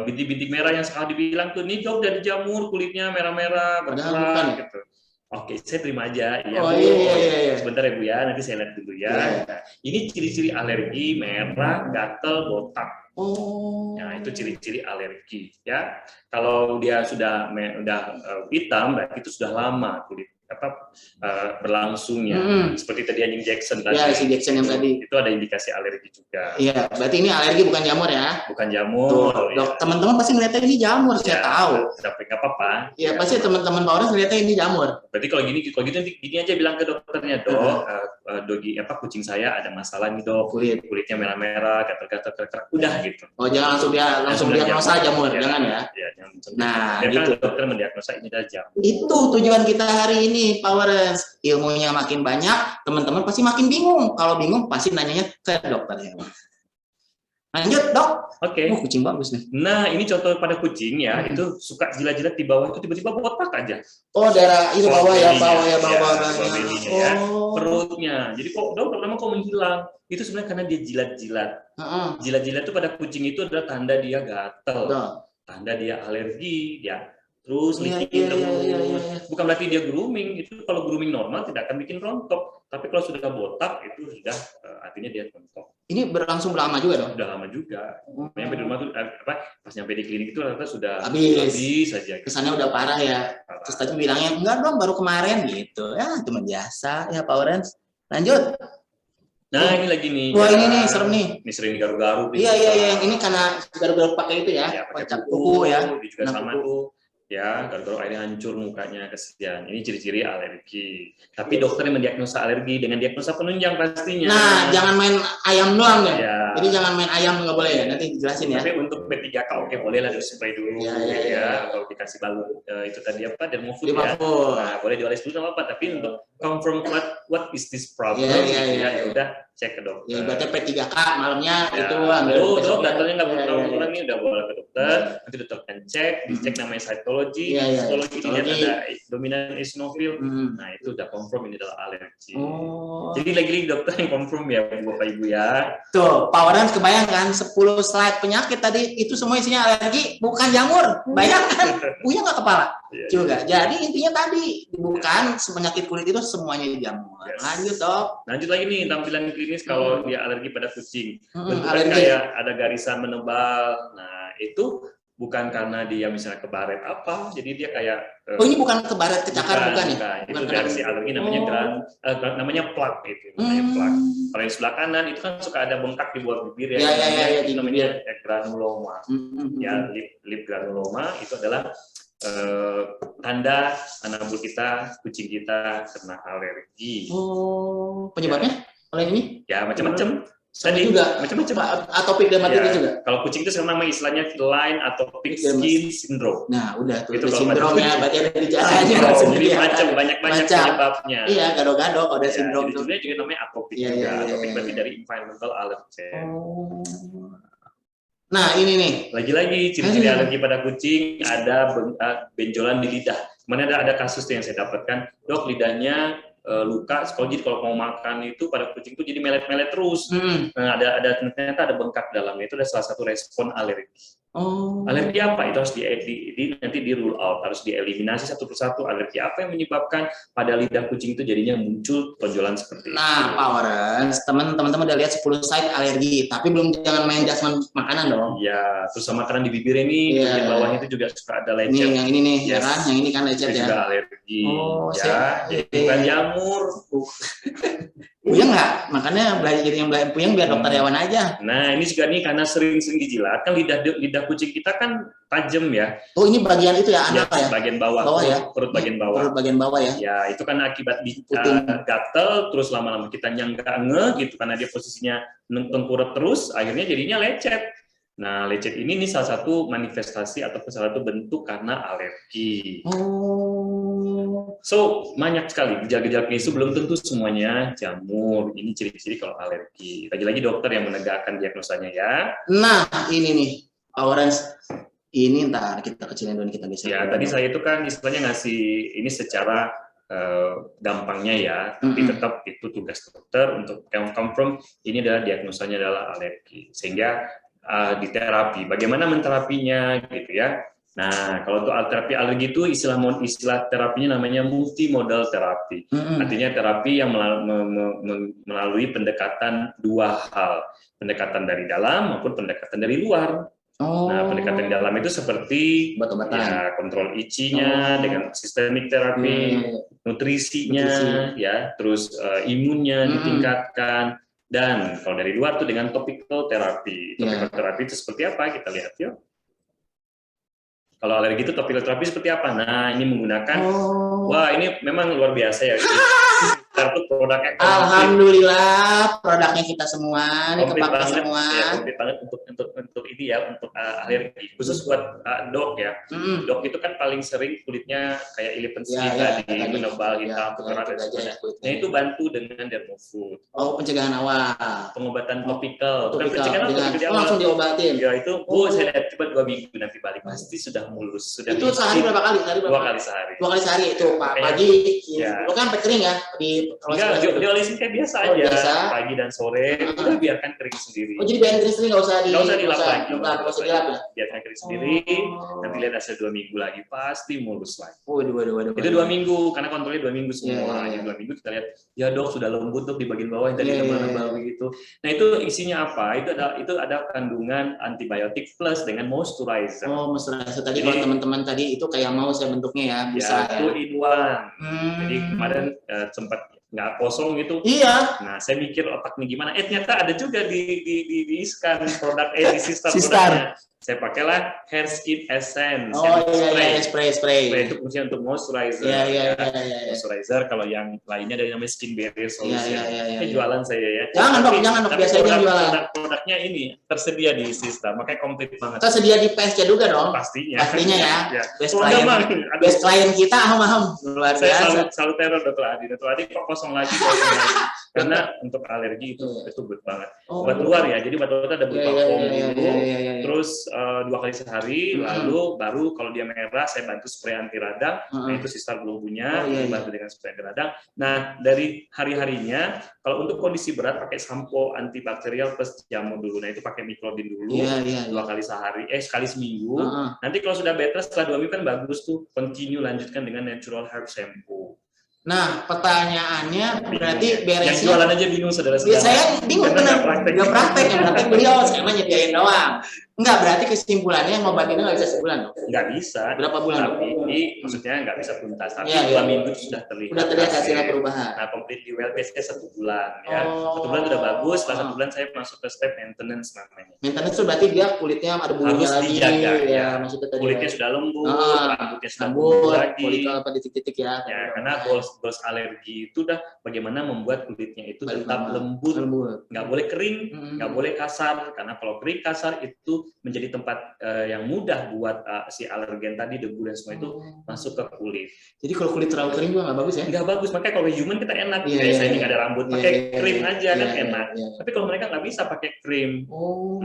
Bintik-bintik merah yang sekarang dibilang tuh, ini dog dari jamur, kulitnya merah-merah, berkerang gitu. Oke, saya terima aja. Ya, iya. Sebentar ya Bu ya, nanti saya lihat dulu ya. Ini ciri-ciri alergi merah, gatal, botak. Nah, itu ciri-ciri alergi ya. Kalau dia sudah hitam, berarti itu sudah lama kulit berlangsungnya. Seperti tadi anjing Jackson tadi. Ya, si Jackson yang tadi. Itu ada indikasi alergi juga. Iya, berarti ini alergi bukan jamur ya? Bukan jamur. Dok, teman-teman pasti ngeliatnya ini jamur, saya tahu. Tapi nggak apa-apa. Iya, pasti teman-teman Pak Oran ngeliatnya ini jamur. Berarti kalau gini aja bilang ke dokternya, dok, kucing saya ada masalah nih dok, kulitnya merah-merah, gatal-gatal, udah gitu. Oh, jangan langsung diagnosa jamur, jangan ya? Nah, gitu. Dokter mendiagnosa ini adalah jamur. Itu tujuan kita hari ini. Pak Oran, ilmunya makin banyak, teman-teman pasti makin bingung. Kalau bingung pasti nanyanya ke dokter hewan. Lanjut, Dok. Oke. Kucing bagus nih. Nah, ini contoh pada kucing ya, itu suka jilat-jilat di bawah itu tiba-tiba botak aja. Oh, daerah itu bawah ya, bawah belinya ya. Perutnya. Jadi kok Dok, lama kok menghilang? Itu sebenarnya karena dia jilat-jilat. Jilat-jilat itu pada kucing itu adalah tanda dia gatel, tanda dia alergi, ya. Terus licin terus. Bukan berarti dia grooming. Itu kalau grooming normal tidak akan bikin rontok. Tapi kalau sudah botak itu sudah artinya dia rontok. Ini berlangsung lama juga dong? Sudah lama juga. Nyampe di rumah tuh pas nyampe di klinik itu ternyata sudah habis saja. Kesannya udah parah ya. Terus tadi bilangnya enggak dong, baru kemarin gitu. Ya cuma biasa ya, Pak Orange. Lanjut. Nah, ini lagi nih. Wah, ini nih serem nih. Ini sering garu-garu. Iya, yang ini karena garu-garu pakai itu ya. Pakai kuku ya. Dia juga sama tuh. Ya, garu-garu akhirnya hancur mukanya, kesian. Ini ciri-ciri alergi. Tapi dokter yang mendiagnosa alergi dengan diagnosa penunjang pastinya. Nah, jangan main ayam doang ya. Jadi jangan main ayam, nggak boleh ya. Nanti dijelasin ya. Tapi untuk B3K oke, boleh lah spray dulu ya. Atau dikasih balon itu tadi apa? Dermofood ya. Nah, boleh dioles dulu sama apa? Tapi untuk confirm what is this problem? Ya udah cek ke dokter. Ya, berarti P3K malamnya itu dok, datanya nggak kurang nih, udah bawa ke dokter. Nanti dokter akan cek, dicek namanya cytology, histologi, dilihat ada dominan eosinophil. Nah, itu udah confirm ini adalah alergi. Jadi lagi-lagi dokter yang confirm ya, Bapak Ibu ya. Tuh, Pak Orange kebayang kan 10 slide penyakit tadi itu semua isinya alergi, bukan jamur. Bayangkan, punya nggak kepala? Juga. Jadi intinya tadi bukan penyakit kulit itu semuanya jamur. Lanjut, Dok. Lanjut lagi nih tampilan klinis kalau dia alergi pada kucing. Bentuknya kayak ada garisan menebal. Nah, itu bukan karena dia misalnya kebaret apa, jadi dia kayak ini bukan kebaret kecakar bukan ya? Itu dari si alergi namanya plak itu, namanya plak. Kalau yang sebelah kanan itu kan suka ada bengkak di bawah bibir ya, itu namanya granuloma. Ya, lip granuloma itu adalah tanda anabul kita, kucing kita kena alergi. Penyebabnya? Oleh ini? Ya, macam-macam. Tadi juga macam-macam atopic dermatitis juga. Kalau kucing itu nama istilahnya feline atopic skin syndrome. Nah, udah tuh itu sindrom ya, berarti ada gejalanya. Jadi banyak penyebabnya. Iya, gado-gado kalau ada sindrom itu. Jadi juga namanya atopic juga. Atopic berarti dari environmental allergen. Nah, ini nih. Lagi-lagi ciri-ciri alergi pada kucing ada benjolan di lidah. Kemarin ada kasus yang saya dapatkan, Dok, lidahnya luka, kalau mau makan itu pada kucing itu jadi melet-melet terus. Nah, ternyata ada bengkak dalamnya, itu adalah salah satu respon alergi. Alergi apa? Itu harus nanti di rule out, harus dieliminasi satu persatu. Alergi apa yang menyebabkan pada lidah kucing itu jadinya muncul tonjolan seperti itu. Nah, Pak Orange, teman-teman udah lihat 10 site alergi, tapi jangan main jasman makanan dong. Ya, terus sama makanan di bibir ini, bagian bawahnya itu juga suka ada lecet. Yang ini nih, ya kan? Yang ini kan lecet ya. Juga alergi. Jadi bukan jamur. Puyeng nggak? Makanya belajar jadi yang puyeng biar dokter hewan aja. Nah, ini juga nih karena sering-sering dijilat, kan lidah kucing kita kan tajam ya. Oh, ini bagian itu ya, anak ya? Bagian bawah ya? Perut bagian bawah. Perut bagian bawah ya? Ya, itu kan akibat gatel, terus lama-lama kita nyangka gitu, karena dia posisinya tengkurap terus, akhirnya jadinya lecet. Nah, lecet ini nih salah satu manifestasi atau salah satu bentuk karena alergi. So, banyak sekali gejala-gejala klinis itu belum tentu semuanya jamur. Ini ciri-ciri kalau alergi. Lagi-lagi dokter yang menegakkan diagnosanya ya. Nah, ini nih, Orange. Ini ntar kita kecilin dulu, kita bisa. Ya, tadi saya itu kan istilahnya ngasih ini secara gampangnya ya, tapi tetap itu tugas dokter untuk confirm ini adalah diagnosanya adalah alergi. Sehingga di terapi, bagaimana menterapinya gitu ya. Nah, kalau untuk terapi alergi itu istilah terapinya namanya multimodal terapi. Artinya terapi yang melalui pendekatan dua hal, pendekatan dari dalam maupun pendekatan dari luar. Nah, pendekatan di dalam itu seperti ya, kontrol itchy-nya dengan systemic terapi, nutrisinya, ya, terus imunnya ditingkatkan. Dan kalau dari luar tuh dengan topical terapi. Topical terapi itu seperti apa? Kita lihat yuk. Kalau alergi itu topical terapi seperti apa? Nah, ini menggunakan, wah ini memang luar biasa ya. Sister tuh produknya Alhamdulillah produknya kita semua nih kepake semua. Ya, komplit banget untuk ini ya, untuk alergi khusus buat dog ya. Dog itu kan paling sering kulitnya kayak elephant skin tadi, menebal hitam, putih dan sebagainya. Nah itu bantu dengan Dermofood. Oh, pencegahan awal. Pengobatan topikal. Bukan pencegahan topikal di awal. Langsung diobatin. Ya itu, saya lihat coba 2 minggu nanti balik pasti sudah mulus. Sudah itu sehari berapa kali? 2 kali sehari. 2 kali sehari itu pagi. Lo kan sampai kering ya di diolesin kayak biasa aja. Pagi dan sore udah biarkan kering sendiri. Oh jadi biarin kering sendiri nggak usah dilap lagi. Nggak usah dilap ya? Biarkan kering sendiri. Nanti lihat hasil 2 minggu lagi pasti mulus lagi. Waduh. Itu 2 minggu karena kontrolnya 2 minggu semua. Jadi 2 minggu kita lihat ya dok sudah lembut dok di bagian bawah yang tadi kemana begitu. Nah itu isinya apa? Itu ada kandungan antibiotik plus dengan moisturizer. Oh moisturizer tadi kalau teman-teman tadi itu kayak mau saya bentuknya ya bisa ya. 2-in-1. Jadi kemarin sempat nggak kosong gitu. Iya. Nah, saya mikir otaknya gimana. Ternyata ada juga di scan produk di Sister produknya. Saya pakailah hair skin essence. Spray. Itu fungsinya untuk moisturizer. Iya. Moisturizer kalau yang lainnya dari namanya skin barrier solution. Ini jualan saya ya. Jangan dok, biasanya jualan. Produknya ini tersedia di Sister, makanya komplit banget. Tersedia di PSC juga dong. Pastinya ya. Best client kita luar biasa. Saya selalu teror Dr. Adi kok kosong lagi. Karena untuk alergi itu good banget. Buat luar ya, jadi buat luar ada berupa foam dulu, terus 2 kali sehari, lalu baru kalau dia merah saya bantu spray anti radang, nah itu Sister Glow-nya, dibantu dengan spray anti radang. Nah dari hari-harinya, kalau untuk kondisi berat pakai sampo antibakterial plus jamu dulu, nah itu pakai microdin dulu, 2 kali sehari, sekali seminggu. Nanti kalau sudah better setelah 2 minggu kan bagus tuh, continue lanjutkan dengan natural herb shampoo. Nah, pertanyaannya berarti beresnya. Yang jualan aja bingung saudara-saudara. Saya bingung benar. Nggak praktek beliau, saya mah nyediain doang. Enggak, berarti kesimpulannya ngobatinnya nggak bisa sebulan dong? Nggak bisa. Berapa bulan? Tapi maksudnya nggak bisa tuntas. Tapi 2 minggu sudah terlihat. Sudah terlihat hasilnya perubahan. Nah, completely well biasanya 1 bulan ya. 1 bulan sudah bagus. Setelah 1 bulan saya masuk ke step maintenance namanya. Maintenance itu berarti dia kulitnya ada bulunya harus lagi. Dijaga ya. Kulitnya sudah lembut, rambutnya sudah lembut lagi. Kulit apa titik-titik ya. Ya, karena goals alergi itu udah bagaimana membuat kulitnya itu tetap lembut. Nggak boleh kering, nggak boleh kasar. Karena kalau kering kasar itu menjadi tempat yang mudah buat si alergen tadi, debu dan semua itu masuk ke kulit. Jadi kalau kulit terlalu kering juga nggak bagus ya? Nggak bagus, makanya kalau human kita enak. Saya nggak ada rambut, pakai krim aja kan enak. Tapi kalau mereka nggak bisa pakai krim,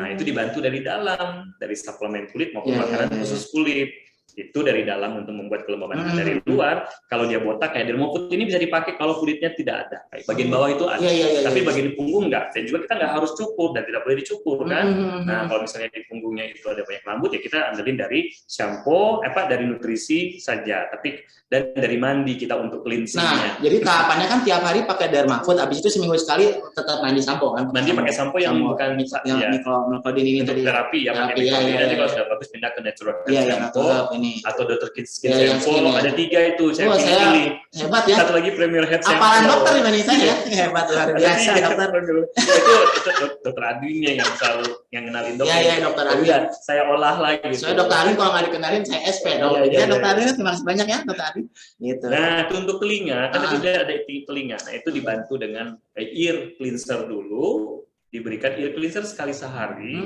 nah itu dibantu dari dalam, dari suplemen kulit maupun makanan khusus kulit. Itu dari dalam untuk membuat kelembaban. Dari luar, kalau dia botak kayak Dermofood ini bisa dipakai kalau kulitnya tidak ada. Kayak bagian bawah itu ada, tapi bagian punggung enggak. Dan juga kita nggak harus cukur dan tidak boleh dicukur kan. Nah kalau misalnya di punggungnya itu ada banyak rambut ya kita andelin dari shampoo, dari nutrisi saja. Tapi dan dari mandi kita untuk cleansingnya. Nah jadi tahapannya kan tiap hari pakai Dermofood, habis itu seminggu sekali tetap mandi sampo kan? Mandi pakai sampo yang bukan microdin ini tadi. Terapi ya, pakai microdin. Nanti kalau sudah bagus pindah ke natural shampoo. Atau Dr. Skin Shampoo, ada 3 itu saya pilih. Hebat ya. Satu lagi Premier Head Shampoo. Apalan dokter Indonesia ya, hebat luar biasa dokter. Itu Dr. Adinya yang selalu yang kenalin dokter. Iya dokter Adi. Saya olah lagi. Soalnya dokter Adi kalau nggak dikenalin saya SP dong. Ya dokter Adi terima kasih banyak ya dokter Adi. Gitu. Nah untuk telinga, karena tidak ada telinga, nah itu dibantu dengan ear cleanser dulu. Diberikan ear cleanser sekali sehari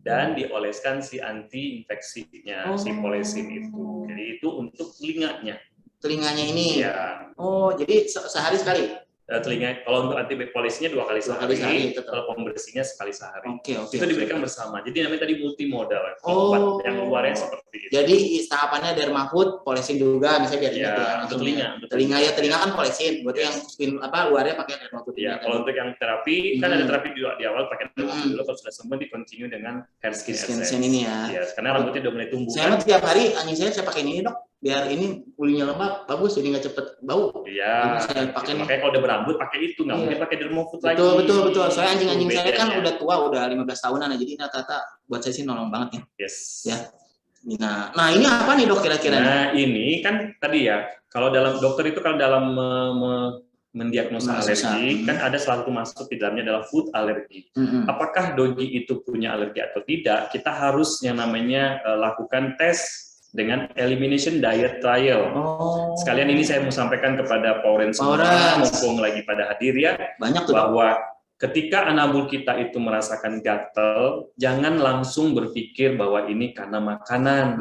dan dioleskan si anti-infeksinya, si polesin itu. Jadi itu untuk telinganya. Telinganya ini? Ya. Oh, jadi sehari sekali? Telinga, kalau untuk anti polisinya 2 kali sehari, kalau pembersihnya sekali sehari. Oke. Itu diberikan bersama. Jadi namanya tadi multimodal. Yang luarnya seperti itu. Jadi tahapannya Dermofood, polesin juga, misalnya biar untuk telinga. Telinga kan polesin. Berarti yang luarnya pakai Dermofood. Ya, kalau untuk yang terapi kan ada terapi di awal pakai Dermofood dulu. Kalau sudah sembuh di continue dengan hair skin essence ini ya. Karena rambutnya udah mulai tumbuh. Saya tiap hari anjing saya pakai ini dok. Biar ini kulinya lembab, bagus, jadi nggak cepet bau. Iya. Makanya kalau udah berambut pakai itu, nggak mungkin pakai Dermofood lagi. Betul. Soalnya anjing saya kan udah tua, udah 15 tahunan, jadi rata-rata buat saya sih nolong banget ya. Yes. Ya. Nah ini apa nih dok kira-kira? Nah ini kan tadi ya, kalau dalam dokter itu kalau dalam mendiagnosa alergi kan ada selalu masuk di dalamnya adalah food alergi. Apakah Dogi itu punya alergi atau tidak? Kita harus yang namanya lakukan tes dengan elimination diet trial. Sekalian ini saya mau sampaikan kepada Pauren semua, mumpung lagi pada hadir ya, banyak tuh, bahwa ketika anabul kita itu merasakan gatal, jangan langsung berpikir bahwa ini karena makanan.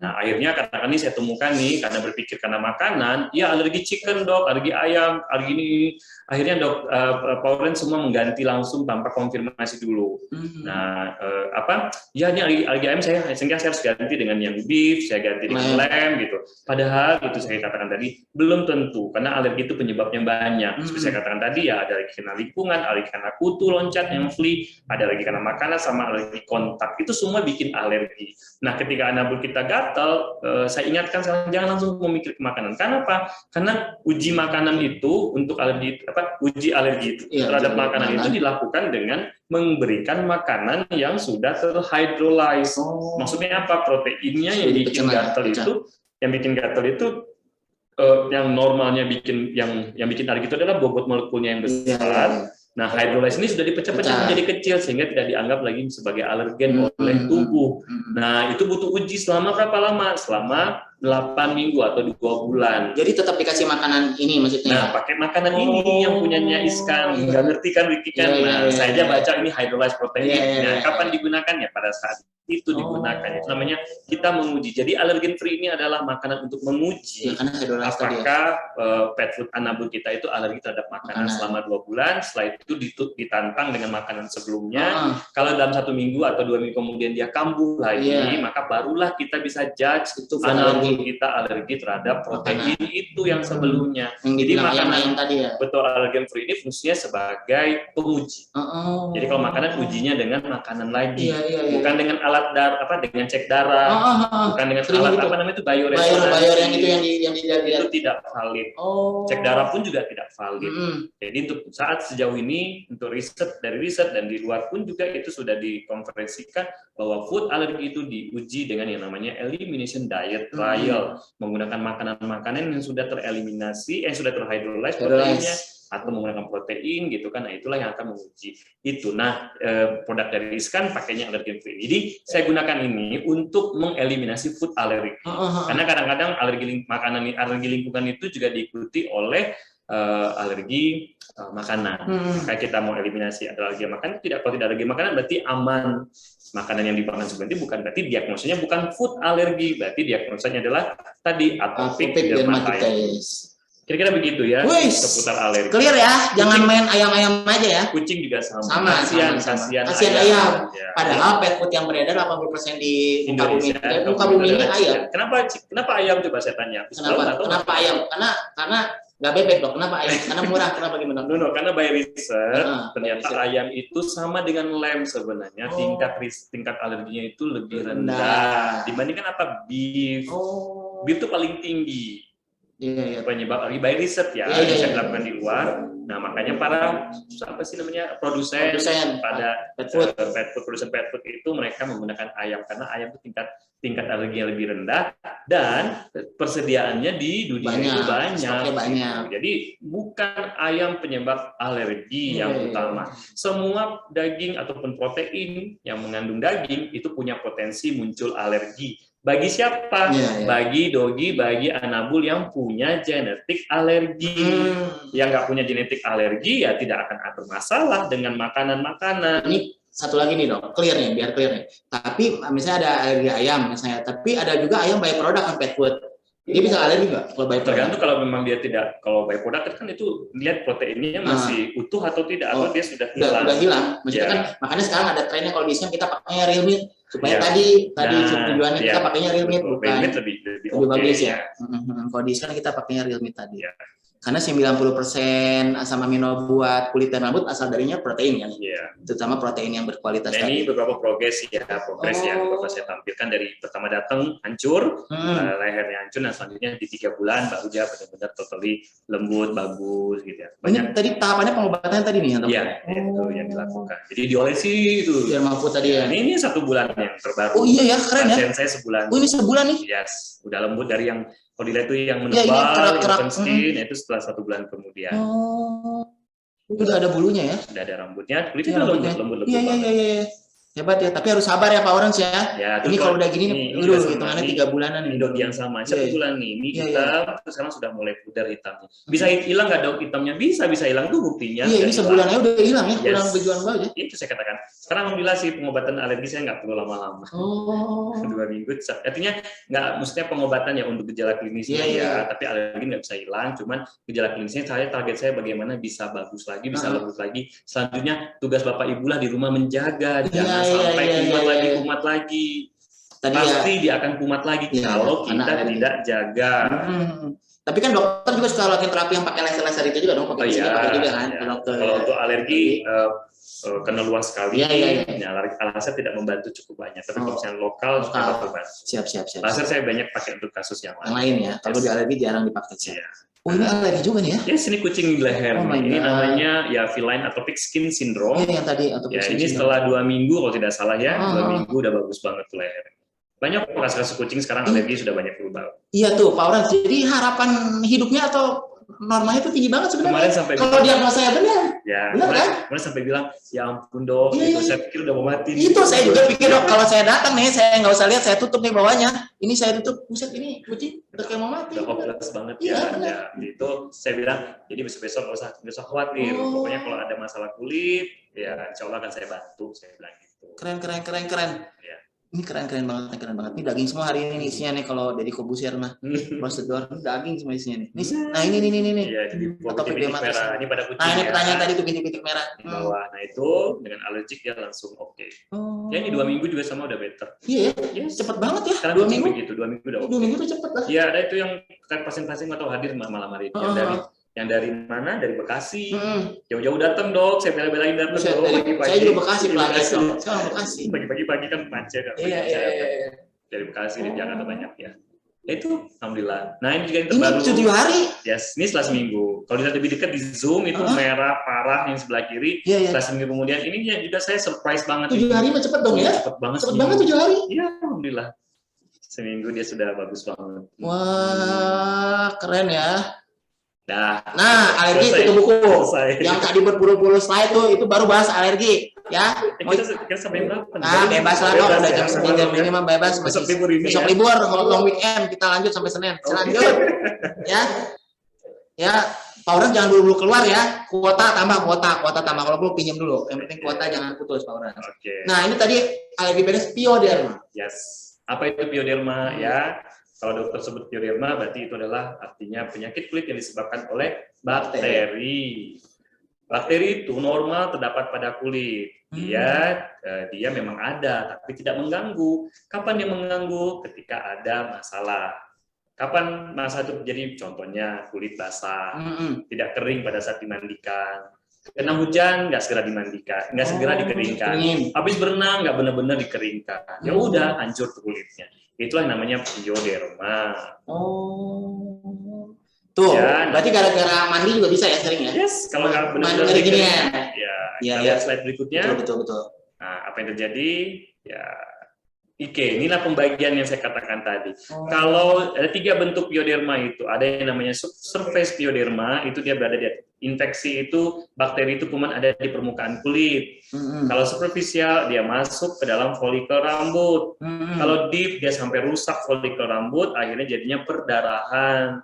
Nah, akhirnya kadang-kadang ini saya temukan nih, karena berpikir karena makanan, ya alergi chicken dok, alergi ayam, alergi ini. Akhirnya dok, Pauren semua mengganti langsung tanpa konfirmasi dulu. Nah, ya ini alergi ayam sehingga saya harus ganti dengan yang beef, saya ganti dengan lamb gitu. Padahal itu saya katakan tadi belum tentu, karena alergi itu penyebabnya banyak. Seperti saya katakan tadi ya, ada alergi karena lingkungan, alergi karena kutu loncat yang flea, ada alergi karena makanan, sama alergi kontak. Itu semua bikin alergi. Nah, ketika anabul kita gatal, saya ingatkan jangan langsung memikir ke makanan. Karena apa? Karena uji makanan itu untuk alergi uji alergi itu terhadap makanan itu dilakukan dengan memberikan makanan yang sudah terhydrolyze. Maksudnya apa? Proteinnya yang bikin gatal itu yang normalnya yang bikin alergi itu adalah bobot molekulnya yang besar. Nah, hydrolyze ini sudah dipecah-pecah menjadi kecil sehingga tidak dianggap lagi sebagai alergen oleh tubuh. Nah, itu butuh uji selama berapa lama? Selama 8 minggu atau 2 bulan. Jadi tetap dikasih makanan ini maksudnya? Nah, pakai makanan ini yang punyanya Iskan. Nggak ngerti kan Wiki kan? Saya aja baca ini hydrolyze protein. Nah, kapan digunakan ya? Pada saat itu digunakan. Itu namanya kita menguji. Jadi alergen free ini adalah makanan untuk menguji apakah pet food anabul kita itu alergi terhadap makanan selama 2 bulan. Setelah itu ditantang dengan makanan sebelumnya. Kalau dalam 1 minggu atau 2 minggu kemudian dia kambuh lagi, maka barulah kita bisa judge itu anabul kita alergi terhadap protein itu yang sebelumnya. Jadi makanan tadi ya. Betul, alergen free ini fungsinya sebagai penguji. Jadi kalau makanan ujinya dengan makanan lagi, bukan dengan alat dengan cek darah, bukan dengan alat bioresonansi itu tidak valid. Cek darah pun juga tidak valid. Jadi untuk saat sejauh ini untuk riset dan di luar pun juga itu sudah dikonferensikan bahwa food alergi itu diuji dengan yang namanya elimination diet trial, menggunakan makanan-makanan yang sudah tereliminasi, yang sudah terhydrolyze proteinnya, atau menggunakan protein gitu kan. Nah, itulah yang akan menguji itu. Nah, produk dari Iskan pakainya alergen free. Jadi saya gunakan ini untuk mengeliminasi food allergy. Karena kadang-kadang alergi lingkungan itu juga diikuti oleh alergi makanan. Kayak kita mau eliminasi alergi makanan, kalau tidak alergi makanan berarti aman. Makanan yang dimakan sebenarnya bukan berarti diagnosanya bukan food allergy, berarti diagnosanya adalah tadi atopic dermatitis. Kira-kira begitu ya, seputar alergi. Clear ya, jangan main ayam-ayam aja ya. Kucing juga sama. Kasihan ayam. Padahal pet food yang beredar 80% di muka bumi ini ayam. Kenapa ayam, coba saya tanya? Kenapa ayam? Karena nggak bebek dong. Kenapa ayam? Karena murah. Kenapa gimana? Karena by research ternyata ayam itu sama dengan lamb sebenarnya, tingkat alerginya itu lebih rendah dibandingkan beef. Beef itu paling tinggi. Penyebab alergi by riset ya, yang saya lakukan di luar. Nah, makanya para produsen pada produsen pet food itu mereka menggunakan ayam karena ayam itu tingkat alerginya lebih rendah dan persediaannya di dunia itu banyak. Jadi bukan ayam penyebab alergi yang utama. Semua daging ataupun protein yang mengandung daging itu punya potensi muncul alergi. Bagi siapa? Bagi dogi, bagi anabul yang punya genetik alergi. Yang nggak punya genetik alergi ya tidak akan ada masalah dengan makanan-makanan. Ini satu lagi nih dok, clear nih, biar clear nih. Tapi misalnya ada alergi ayam misalnya, tapi ada juga ayam byproduct kan pet food. Dia bisa alergi nggak kalau byproduct? Tergantung kalau memang dia tidak, kalau byproduct kan itu lihat proteinnya masih utuh atau tidak, atau dia sudah hilang. Sudah hilang. Maksudnya kan makanya sekarang ada trennya kalau di Islam kita pakainya real meat supaya tadi tujuannya kita pakainya real meat bukan lebih bagus ya. Kalau di Islam kita pakainya real meat tadi. Karena 90% asam amino buat kulit dan rambut asal darinya protein kan, terutama protein yang berkualitas. Nah, ini beberapa progres yang beberapa saya tampilkan dari pertama datang hancur, lehernya hancur, dan selanjutnya di 3 bulan baru dia benar-benar totally lembut, bagus gitu ya. Ini tadi tahapannya pengobatannya tadi nih, Iya, itu yang dilakukan. Jadi diolesi itu. Biar mampu tadi ya. Ini 1 bulan yang terbaru. Oh iya ya, keren ya. Pasien saya sebulan. Oh ini sebulan nih? Yes, udah lembut dari yang kalau dilihat itu yang menebal, yang skin, itu setelah 1 bulan kemudian. Udah ada bulunya ya? Udah ada rambutnya, kulitnya lembut. Iya. Hebat ya, tapi harus sabar ya Pak Orange ya. Ini kalau udah gini nih, hitungannya 3 bulanan nih. Dok yang sama, 1 bulan nih, ini hitam, sekarang sudah mulai pudar hitamnya. Bisa hilang nggak dok hitamnya? Bisa hilang tuh buktinya. Iya, ini sebulan aja udah hilang ya, kurang berjuang banget ya. Itu saya katakan. Sekarang alhamdulillah sih pengobatan alergi saya nggak perlu lama-lama. 2 minggu, artinya nggak, maksudnya pengobatan ya untuk gejala klinisnya tapi alergi nggak bisa hilang. Cuman gejala klinisnya target saya bagaimana bisa bagus lagi, bisa lembut lagi. Selanjutnya tugas Bapak Ibu lah di rumah menjaga, jangan sampai kumat lagi. Pasti dia akan kumat lagi kalau kita tidak jaga. Tapi kan dokter juga suka lakukan terapi yang pakai laser-laser itu juga dong, pakai juga kan. Kalau untuk alergi karena luas sekali, laser tidak membantu cukup banyak. Tapi kalau misalnya lokal, membantu. Siap. Laser saya banyak pakai untuk kasus yang lain ya. Kalau di alergi jarang dipakai. Oh, ini alergi juga nih ya? Yes, ini kucing leher. Ini namanya ya feline atopic skin syndrome. Yang tadi atopic skin. Ini setelah 2 minggu kalau tidak salah ya, 2 minggu udah bagus banget tuh leher. Banyak kasus kucing sekarang alergi sudah banyak berubah. Iya tuh, Pak Orange. Jadi harapan hidupnya atau normalnya itu tinggi banget sebenarnya. Kalau diagnosa saya benar. Benar kan? Kemarin sampai bilang, ya ampun dok, saya pikir udah mau mati. Itu saya juga pikir dok, kalau saya datang nih, saya nggak usah lihat, saya tutup nih bawahnya. Ini saya tutup, buset ini kucing udah kayak mau mati. Udah hopeless banget ya. Itu saya bilang, jadi besok nggak usah khawatir. Pokoknya kalau ada masalah kulit, ya insya Allah akan saya bantu. Saya bilang gitu. Keren. Ini keren banget. Ini daging semua hari ini isinya nih, kalau dari Corbusier mah. Prosedur daging semua isinya nih. Nah ini. Iya, atau bintik merah. Ini pada kucing. Nah, ini pertanyaan tadi tuh bintik merah. Di bawah. Nah itu dengan alergik ya langsung oke. Ya ini 2 minggu juga sama udah better. Iya, cepet banget ya. Sekarang 2 minggu begitu, 2 minggu udah oke. 2 minggu tuh cepet lah. Iya, ada itu yang pasien-pasien nggak tahu hadir malam hari ini. Yang dari mana? Dari Bekasi. Jauh-jauh datang dok, saya bela-belain datang dok. Saya juga Bekasi pelanggan. Sekarang Bekasi. Pagi-pagi kan macet kan. Iya. Dari Bekasi di Jakarta banyak ya. Itu alhamdulillah. Nah ini juga yang terbaru. Ini 7 hari. Yes, ini setelah seminggu. Kalau dilihat lebih dekat di Zoom itu merah parah yang sebelah kiri. Setelah seminggu kemudian ini juga saya surprise banget. 7 hari mah cepet dong ya? Cepet banget 7 hari. Iya, alhamdulillah. Seminggu dia sudah bagus banget. Wah, keren ya. Nah, alergi itu buku. Yang tadi berpuluh-puluh slide tuh itu baru bahas alergi, ya. Kita sampai berapa? Bebas lah dong, udah jam 9 ini mah bebas. Besok libur, long weekend kita lanjut sampai Senin. Lanjut, ya. Ya, Pak Orange jangan buru-buru keluar ya. Kuota tambah. Kalau perlu pinjam dulu. Yang penting kuota jangan putus, Pak Orange. Nah, ini tadi alergi beres pioderma. Yes. Apa itu pioderma ya? Kalau dokter sebut pioderma berarti itu adalah artinya penyakit kulit yang disebabkan oleh bakteri. Bakteri itu normal terdapat pada kulit. Dia memang ada tapi tidak mengganggu. Kapan dia mengganggu? Ketika ada masalah. Kapan masalah itu terjadi? Contohnya kulit basah, tidak kering pada saat dimandikan. Kena hujan nggak segera dimandikan, nggak segera dikeringkan. Habis berenang nggak benar-benar dikeringkan. Ya udah hancur tuh kulitnya. Itulah yang namanya pioderma. Tuh, berarti gara-gara mandi juga bisa ya sering ya? Yes, kalau nggak benar-benar dikeringkan. Kita lihat slide berikutnya. Betul. Nah, apa yang terjadi? Ya, inilah pembagian yang saya katakan tadi. Kalau ada 3 bentuk pioderma itu, ada yang namanya surface pioderma, itu dia berada di infeksi itu, bakteri itu kuman ada di permukaan kulit. Kalau superficial dia masuk ke dalam folikel rambut. Kalau deep dia sampai rusak folikel rambut, akhirnya jadinya perdarahan.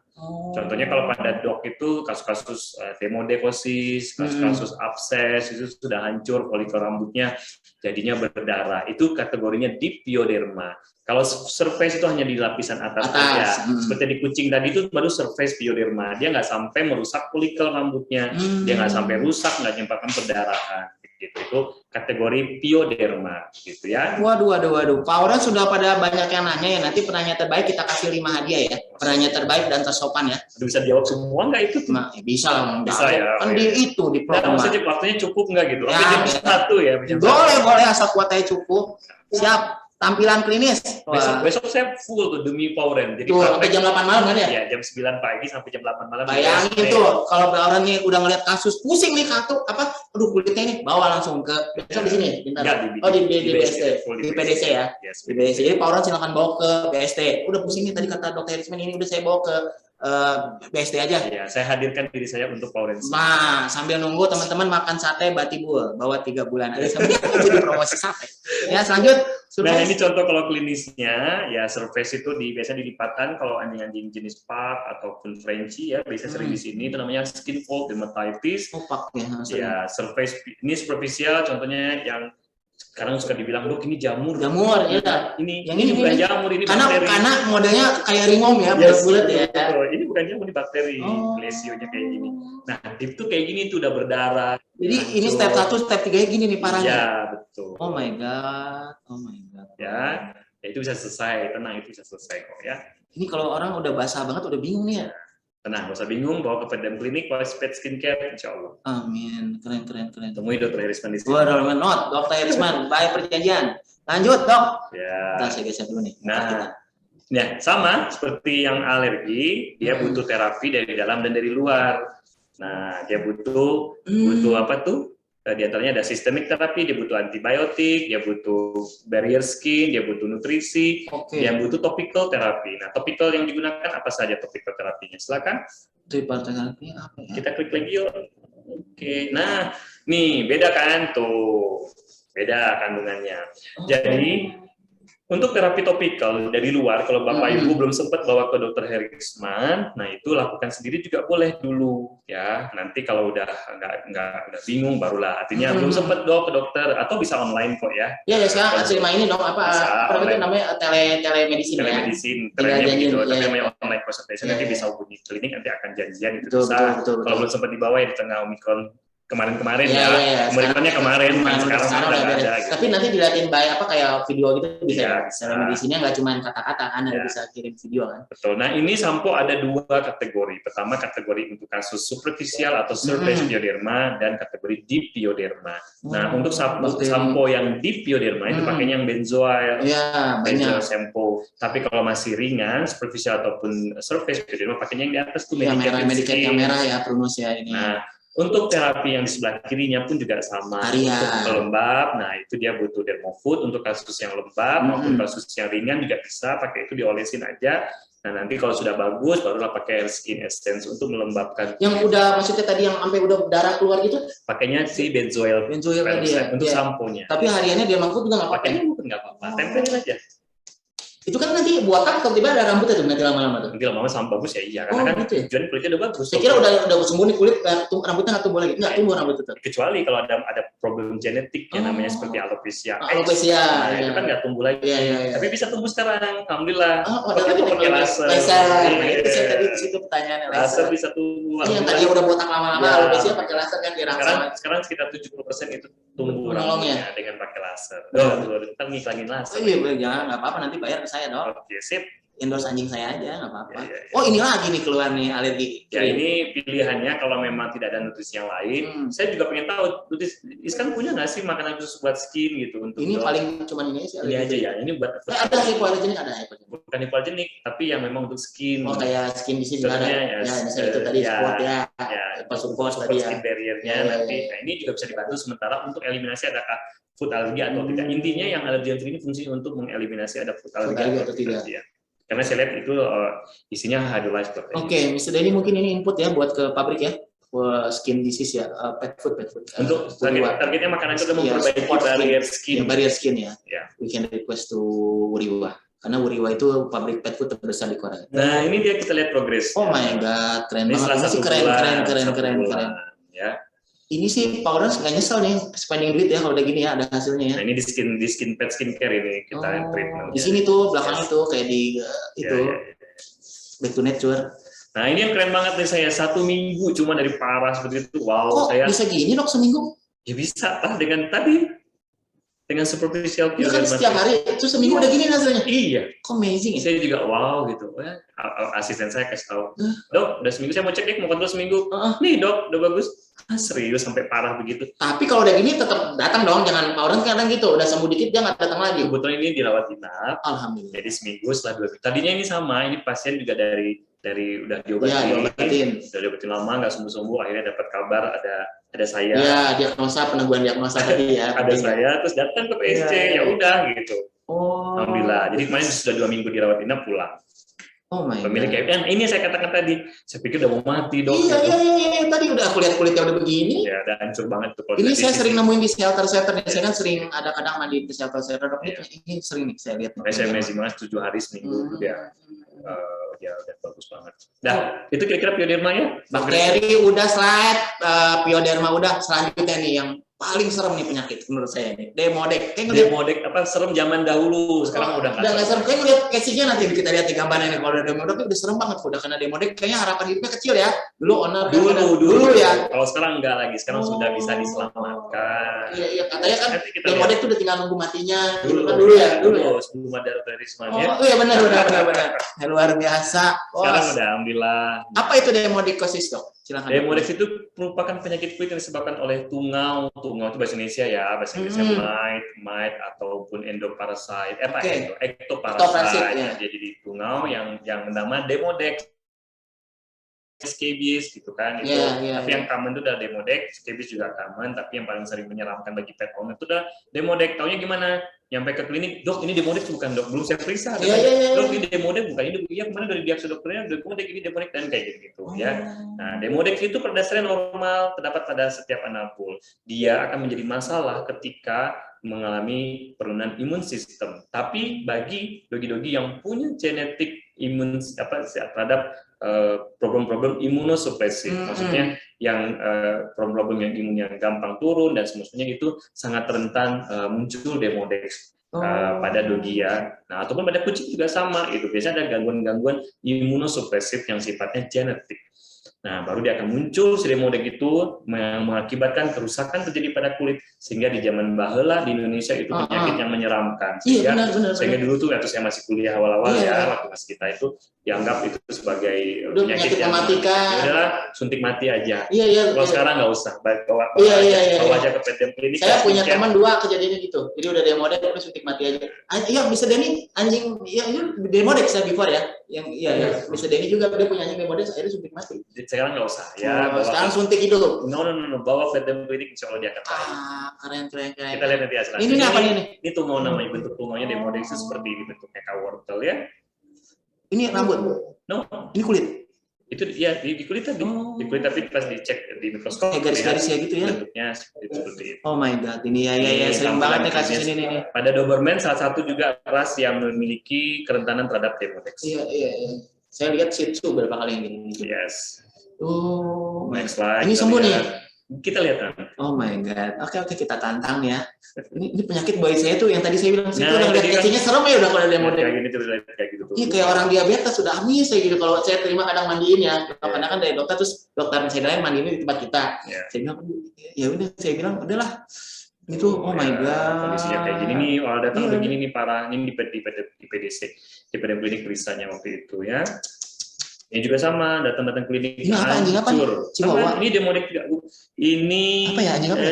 Contohnya kalau pada dok itu kasus-kasus demodekosis, kasus-kasus abses itu sudah hancur folikel rambutnya, jadinya berdarah. Itu kategorinya deep pioderma. Kalau surface itu hanya di lapisan atas saja. Seperti di kucing tadi itu baru surface pioderma. Dia nggak sampai merusak folikel rambutnya, dia nggak sampai rusak, nggak menyebabkan perdarahan. Gitu. Itu kategori pioderma, gitu ya. Waduh. Pak Orange sudah pada banyak yang nanya ya. Nanti penanya terbaik kita kasih 5 hadiah ya. Penanya terbaik dan tersopan ya. Bisa jawab semua nggak itu? Nah, bisa lah. Bisa ya. Kan di program. Maksudnya waktunya cukup nggak gitu? Jam 1 ya. Boleh asal kuotanya cukup. Siap. tampilan klinis. Besok saya full tuh demi Pauren. Jadi sampai jam 8 malam kan ya? Iya, jam 9 pagi sampai jam 8 malam. Bayangin tuh, kalau orang nih udah ngeliat kasus pusing nih aduh kulitnya ini, bawa langsung ke besok di sini. Bentar. Di BST, di PDC ya. Yes, di BST. Jadi Pauren silakan bawa ke BST. Udah pusing nih tadi kata Dokter Risman, ini udah saya bawa ke BST aja. Ya, saya hadirkan diri saya untuk Pauren. Nah, sambil nunggu teman-teman makan sate Batibul, bawa 3 bulan. Ada sambil jadi promosi sate. Ya, selanjut. Nah, ini contoh kalau klinisnya, ya surface itu biasanya dilipatkan kalau anjing-anjing jenis pug ataupun Frenchie ya, biasa sering di sini itu namanya skin fold dermatitis. Oh, pug ya. Ya, surface ini superficial contohnya yang sekarang suka dibilang, "Dok, ini jamur." Jamur, ya. Ini bukan jamur, ini bakteri. Karena modelnya kayak ringom ya, bulat-bulat ya. Betul. Ini bukan jamur, ini bakteri. Lesionya kayak gini. Nah, itu kayak gini tuh udah berdarah. Jadi ini step 1, step 3 gini nih parahnya. Ya, betul. Oh my god. Ya, itu bisa selesai, tenang, itu bisa selesai kok ya. Ini kalau orang udah basah banget udah bingung nih ya. Tenang, gak usah bingung, bawa ke Pedem Klinik, Wise Pet Skincare, insya Allah. Amin, keren. Temui Dokter Herisman di sini. Gua udah not, Dokter Herisman, baik perjanjian. Lanjut dok. Ya. Kita saya geser dulu nih. Nah, ya sama seperti yang alergi, dia butuh terapi dari dalam dan dari luar. Nah, dia butuh apa tuh? Di antaranya ada systemic terapi, dia butuh antibiotik, dia butuh barrier skin, dia butuh nutrisi, dia butuh topical terapi. Nah, topical yang digunakan apa saja topical terapinya? Silakan. Topical terapinya apa ya? Kita klik lagi yuk. Oke, nah, nih beda kan tuh, beda kandungannya. Jadi untuk terapi topikal dari luar, kalau Bapak Ibu belum sempat bawa ke Dokter Herisman, nah itu lakukan sendiri juga boleh dulu ya. Nanti kalau udah udah bingung barulah. Artinya belum sempat dok ke dokter atau bisa online kok ya. Iya, sekarang selama ini dok apa itu namanya telemedicine ya. Telemedicine, trennya gitu. Tapi namanya online consultation nanti bisa hubungi klinik, nanti akan janjian itu bisa. Kalau belum sempat dibawa ya di tengah Omikron kemarin ya. Omikronnya kemarin sekarang udah ada. Gitu. Tapi nanti dilihatin kayak video gitu bisa. Telemedicine-nya nggak cuma kata-kata kan, bisa kirim video kan. Betul. Nah ini sampo ada 2 kategori. Pertama kategori untuk kasus superficial atau surface pyoderma dan kategori deep pyoderma. Nah untuk sampo yang deep pyoderma itu pakainya yang benzoyl, benzoyl shampoo. Tapi kalau masih ringan superficial ataupun surface pyoderma pakainya yang di atas tuh Medicaid yang merah ya, Prunus ya ini. Nah, untuk terapi yang di sebelah kirinya pun juga sama. Untuk pelembab, nah itu dia butuh dermofood untuk kasus yang lembab maupun kasus yang ringan juga bisa pakai itu diolesin aja. Nah nanti kalau sudah bagus barulah pakai skin essence untuk melembabkan. Yang udah maksudnya tadi yang sampai udah darah keluar gitu? Pakainya si benzoyl tadi ya. Untuk samponya. Tapi hariannya dermofood juga nggak pakai? Nggak apa-apa, tempelin aja. Itu kan nanti buatan kalau tiba ada rambutnya tuh nanti lama-lama tuh. Nanti lama-lama sama bagus ya, iya. Karena kan tujuan kulitnya udah bagus. Saya kira udah sembuh nih kulit, rambutnya nggak tumbuh lagi. Nggak tumbuh rambut itu. Kecuali kalau ada problem genetik yang namanya seperti alopecia. Alopecia. Itu kan nggak tumbuh lagi. Iya. Tapi bisa tumbuh sekarang, alhamdulillah. Pakai laser. Nah, itu saya tadi di situ pertanyaannya laser bisa tumbuh. Yang tadi udah botak lama-lama alopecia pakai laser kan dirangsang. Sekarang sekitar 70% itu tumbuh rambutnya dengan pakai laser. Kita ngiklanin laser. Iya, jangan nggak apa-apa nanti bayar ke saya dong. Oke, sip. Endorse anjing saya aja nggak apa-apa. Oh ini lagi nih keluar nih alergi. Ya ini pilihannya kalau memang tidak ada nutrisi yang lain. Saya juga pengen tahu nutrisi Iskan punya nggak sih makanan khusus buat skin gitu untuk. Ini paling cuma ini sih. Ini aja ya. Ini buat. Ada hipoalergenik ada hipoalergenik. Bukan hipoalergenik tapi yang memang untuk skin. Oh kayak skin di sini ada. Ya misalnya itu tadi support ya. Support tadi ya. Skin barriernya nanti. Nah ini juga bisa dibantu sementara untuk eliminasi adakah food allergy atau tidak. Intinya yang alergen free ini fungsinya untuk mengeliminasi ada food allergy atau tidak. Karena saya lihat itu isinya hydrolyzed protein. Oke, Mr. Denny mungkin ini input ya buat ke pabrik ya, skin disease ya, pet food. Untuk targetnya makanan itu memperbaiki barrier skin. Barrier skin ya. We can request to Wuriwa. Karena Wuriwa itu pabrik pet food terbesar di Korea. Nah ini dia kita lihat progres. Oh my god, keren banget. Ini sih keren. Ya. Ini sih Pauren nggak nyesel nih spending duit ya kalau udah gini ya ada hasilnya ya. Nah ini di skin pet skincare ini kita treatment. Di sini tuh belakangnya tuh kayak di itu back to nature. Nah ini yang keren banget nih saya 1 minggu cuma dari parah seperti itu. Wow. Kok saya bisa gini dok seminggu? Ya bisa lah dengan superficial itu kan setiap hari itu seminggu udah gini hasilnya. Iya. Kok amazing ya? Saya juga wow gitu. Asisten saya kasih tahu, dok udah seminggu saya mau cek mau kontrol seminggu. Nih dok udah bagus. Serius sampai parah begitu. Tapi kalau udah gini tetap datang dong, jangan orang kadang gitu, udah sembuh dikit dia nggak datang lagi. Kebetulan ini dirawat inap. Alhamdulillah. Jadi seminggu setelah 2 minggu. Tadinya ini sama, ini pasien juga dari udah diobatin lama nggak sembuh-sembuh, akhirnya dapat kabar ada saya. Iya, diagnosa, peneguhan diagnosa tadi ya. Ada saya, terus datang ke PSC, ya udah gitu. Oh. Alhamdulillah. Jadi kemarin sudah 2 minggu dirawat inap pulang. Oh my Pemilik God. KFN, ini saya katakan tadi, saya pikir udah mau mati dok. Iya, tadi udah aku lihat kulitnya udah begini. Ya, udah hancur banget tuh. Ini saya sering nemuin di shelter nih, saya kan sering ada kadang mandi di shelter dok. Ini sering nih saya lihat. Saya Mesimas 7 hari seminggu dia. Ya udah bagus banget. Nah, itu kira-kira pioderma ya? Bakteri udah slide, pioderma udah, selanjutnya nih yang paling serem nih penyakit menurut saya nih. Demodek. Demodek apa serem zaman dahulu, sekarang udah nggak serem. Kayak ngeliat casingnya nanti kita lihat di gambarnya nih, kalau ada demodek udah serem banget. Udah kena demodek kayaknya harapan hidupnya kecil ya. Dulu ya. Kalau sekarang enggak lagi, sekarang sudah bisa diselamatkan. Iya katanya kan demodek tuh udah tinggal nunggu matinya. Dulu ya. Sebelum ada terorismenya. Oh iya benar. Luar biasa. Sekarang udah alhamdulillah. Apa itu demodikosis dok? Silakan. Demodek itu merupakan penyakit kulit yang disebabkan oleh tungau itu bahasa Indonesia ya, bahasa Inggrisnya mite ataupun endoparasit, ektoparasit ya. Jadi di tungau yang bernama Demodex, scabies gitu kan. Tapi yang common itu adalah Demodex, scabies juga common, tapi yang paling sering menyeramkan bagi pet owner itu adalah Demodex. Taunya gimana? Nyampe ke klinik, dok ini Demodex bukan dok, belum saya periksa. Dok ini Demodex bukan, ini ya kemarin dari diagnosis dokternya Demodex ini Demodex dan kayak gitu ya. Nah Demodex itu pada dasarnya normal, terdapat pada setiap anapul. Dia akan menjadi masalah ketika mengalami penurunan imun sistem. Tapi bagi dogi-dogi yang punya genetik imun terhadap problem-problem imunosupresif, maksudnya yang problem-problem yang imunnya gampang turun dan semestinya itu sangat rentan muncul Demodex pada dogi ya. Nah, ataupun pada kucing juga sama itu. Biasanya ada gangguan-gangguan imunosupresif yang sifatnya genetik. Nah, baru dia akan muncul si Demodex itu mengakibatkan kerusakan terjadi pada kulit sehingga di zaman baheula di Indonesia itu penyakit yang menyeramkan. Sehingga dulu tuh waktu saya masih kuliah awal-awal waktu masih kita itu dianggap itu sebagai penyakit yang adalah suntik mati aja. Kalau sekarang nggak usah, bawa aja ke PT klinik. Saya punya teman 2 kejadiannya gitu. Jadi udah Demodex udah suntik mati aja. Iya, bisa Denny anjing ini Demodex ya before ya. Yang bisa Denny juga dia punya anjing Demodex akhirnya suntik mati. Sekarang nggak usah ya. Sekarang suntik itu. No. Bawa PT klinik insya Allah dia akan tahu. Keren. Kita lihat nanti hasilnya. Ini apa ini? Ini tungau namanya, bentuk tungaunya Demodex seperti ini, bentuknya kayak wortel ya. Ini rambut? No. Ini kulit? Itu ya di kulit tadi. Di kulit tapi pas dicek di mikroskop. Garis-garisnya gitu ya? Bentuknya seperti itu. Oh my God, ini ya sering banget nih kasus ini nih. Pada Doberman salah satu juga ras yang memiliki kerentanan terhadap Demodex. Iya. Saya lihat Shih Tzu berapa kali yang gini. Yes. Next slide. Ini sembuh nih. Kita lihat kan. Oh my God. Oke kita tantang ya. Ini penyakit boy saya tuh yang tadi saya bilang saya udah lihat kecilnya serem ya udah kalau ada Demodex. Kayak gini tuh kayak gitu tuh. Iya kayak orang diabetes sudah amis saya gitu kalau saya terima kadang mandiin ya. Kadang kan dari dokter terus dokter saya bilang mandiin di tempat kita. Saya bilang ya udah saya bilang udahlah. Itu oh my God. Kondisinya kayak gini nih, kalau datang begini nih parah. Ini di PDC, di PD klinik perisanya waktu itu ya. Ini juga sama, datang klinik hancur. Ini Demodex juga. Ini apa ya, anjing apa?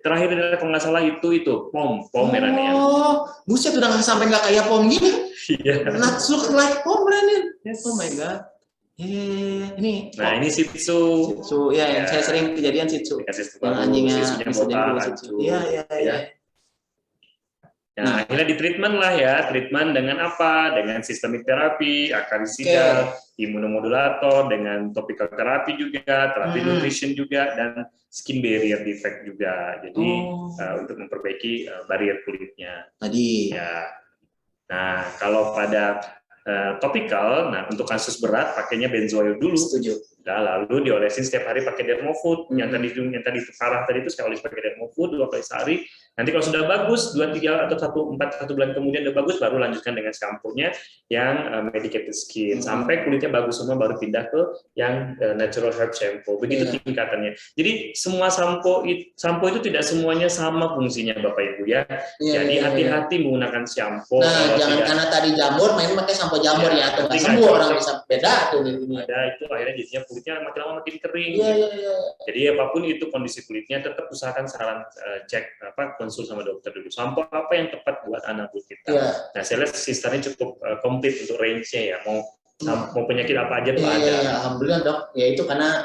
Terakhir adalah kalau nggak salah itu pom merahnya. Oh, buset udah nggak sampai nggak kayak pom gini. Iya. Not look like pom merahnya. Oh my God. Ini. Nah ini Shih Tzu. Yang saya sering kejadian Shih Tzu. Yang anjingnya hancur. Iya. Nah, akhirnya di treatment lah ya, treatment dengan apa? Dengan sistemik terapi, akarisidal, imunomodulator, dengan topical terapi juga, terapi nutrition juga, dan skin barrier defect juga. Jadi untuk memperbaiki barrier kulitnya. Tadi. Ya. Nah, kalau pada topikal, nah untuk kasus berat pakainya benzoil dulu. Setuju. Nah, lalu diolesin setiap hari pakai dermofood. Yang tadi parah tadi itu saya oles pakai dermofood 2 kali sehari. Nanti kalau sudah bagus 2-3 atau 1 bulan kemudian udah bagus, baru lanjutkan dengan shampoo-nya yang medicated skin sampai kulitnya bagus semua, baru pindah ke yang natural herb shampoo. Begitu tingkatannya. Jadi semua shampoo itu tidak semuanya sama fungsinya Bapak Ibu ya. Jadi hati-hati menggunakan shampoo. Nah, jangan karena tadi jamur main pakai shampoo jamur ya, atau semua orang bisa beda tuh ini. Ada itu akhirnya jadinya kulitnya makin lama makin kering. Jadi apapun itu kondisi kulitnya, tetap usahakan cek konsul sama dokter dulu. Sampo apa yang tepat buat anak kita. Nah, saya lihat sisternya cukup komplit untuk range-nya ya. Mau penyakit apa aja tuh ada. Alhamdulillah dok. Ya itu karena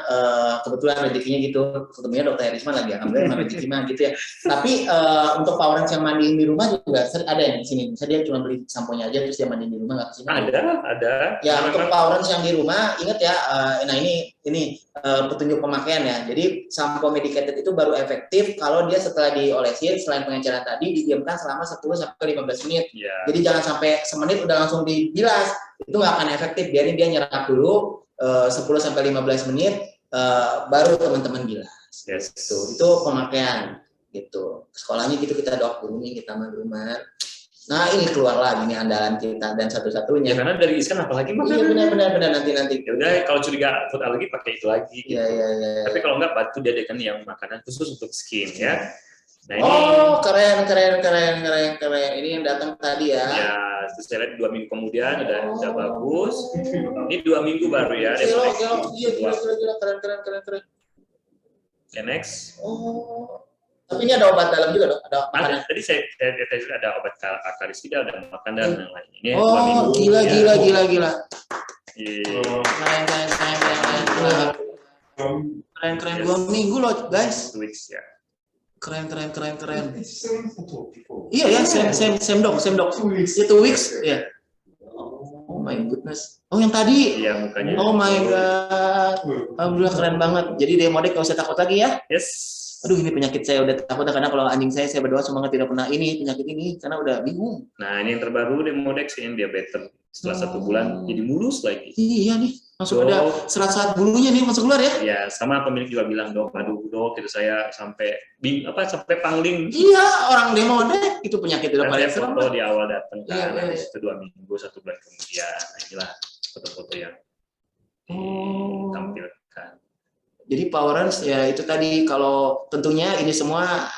kebetulan rezekinya gitu. Ketemunya dokter Risma lagi. Alhamdulillah rezekinya gitu ya. Tapi untuk Powerance yang mandiin di rumah juga ada yang di sini. Misalnya dia cuma beli samponya aja terus dia mandiin di rumah nggak kesini. Ada. Ya untuk Powerance yang di rumah ingat ya. Nah ini petunjuk pemakaian ya. Jadi sampo medicated itu baru efektif kalau dia setelah diolesin selain pengenceran tadi didiamkan selama 10-15 menit. Jadi jangan sampai semenit udah langsung dibilas. Itu nggak akan efektif, biarin dia nyerap dulu 10-15 menit baru teman-teman bilas. Itu pemakaian gitu. Sekolahnya gitu kita dok grooming, kita rumah. Nah ini keluar lagi nih andalan kita dan satu-satunya. Ya karena dari Iskan apalagi makanan. Iya benar nanti. Ya udah kalau curiga food allergi pakai itu lagi. Gitu. Iya. Tapi kalau enggak batu dia kan yang makanan khusus untuk skin ya. Nah, ini, keren. Ini yang datang tadi ya. Ya, terus saya lihat 2 minggu kemudian udah bagus. Ini 2 minggu baru ya. Gila, keren. Ya, next. Tapi ini ada obat dalam juga dong? Ada. Tadi saya ada obat akarisida, ada makan dan lain-lain. Ini 2 minggu. Gila. Keren 2 minggu loh, guys. 2 weeks ya. Keren. Iya ya, same dok. Itu 2 weeks ya. Oh my goodness. Oh yang tadi. Iya mukanya. Oh my god. Alhamdulillah keren banget. Jadi Demodek gak usah takut lagi ya. Yes. Aduh ini penyakit saya udah takut karena kalau anjing saya berdoa semoga tidak pernah penyakit ini karena udah bingung. Nah ini yang terbaru Demodex yang diabetes setelah 1 bulan jadi mulus lagi. Iya nih masuk ada serat-serat bulunya nih masuk keluar ya. Ya sama pemilik juga bilang dok itu saya sampai sampai pangling. Iya orang Demodex itu penyakit udah paling serem. Foto di awal datang kan, itu 2 minggu 1 bulan kemudian. Nah, inilah foto-foto yang ditampilkan. Jadi Powerance ya itu tadi kalau tentunya ini semua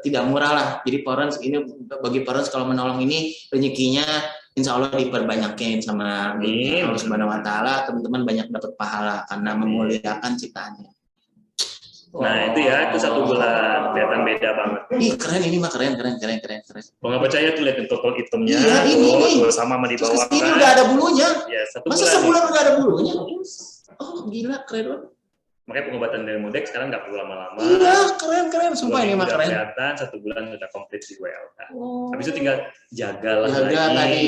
tidak murah lah. Jadi Powerance ini bagi Powerance kalau menolong ini rezekinya insya Allah diperbanyakin sama Allah Subhanahu Wa Taala. Teman-teman banyak dapat pahala karena memuliakan ciptaannya. Nah itu ya itu 1 bulan kelihatan beda banget. Ih keren ini mah keren. Kalau nggak percaya tuh lihat totol hitamnya. Iya ini. Sama di bawah. Terus ini udah ada bulunya. Ya, Masa sebulan udah ada bulunya? Oh gila keren banget. Makanya pengobatan dari Demodex sekarang nggak perlu lama-lama. Iya, keren. Sumpah ini mah keren. Kelihatan 1 bulan sudah komplit di WL. Habis itu tinggal jagalah lagi. Tadi.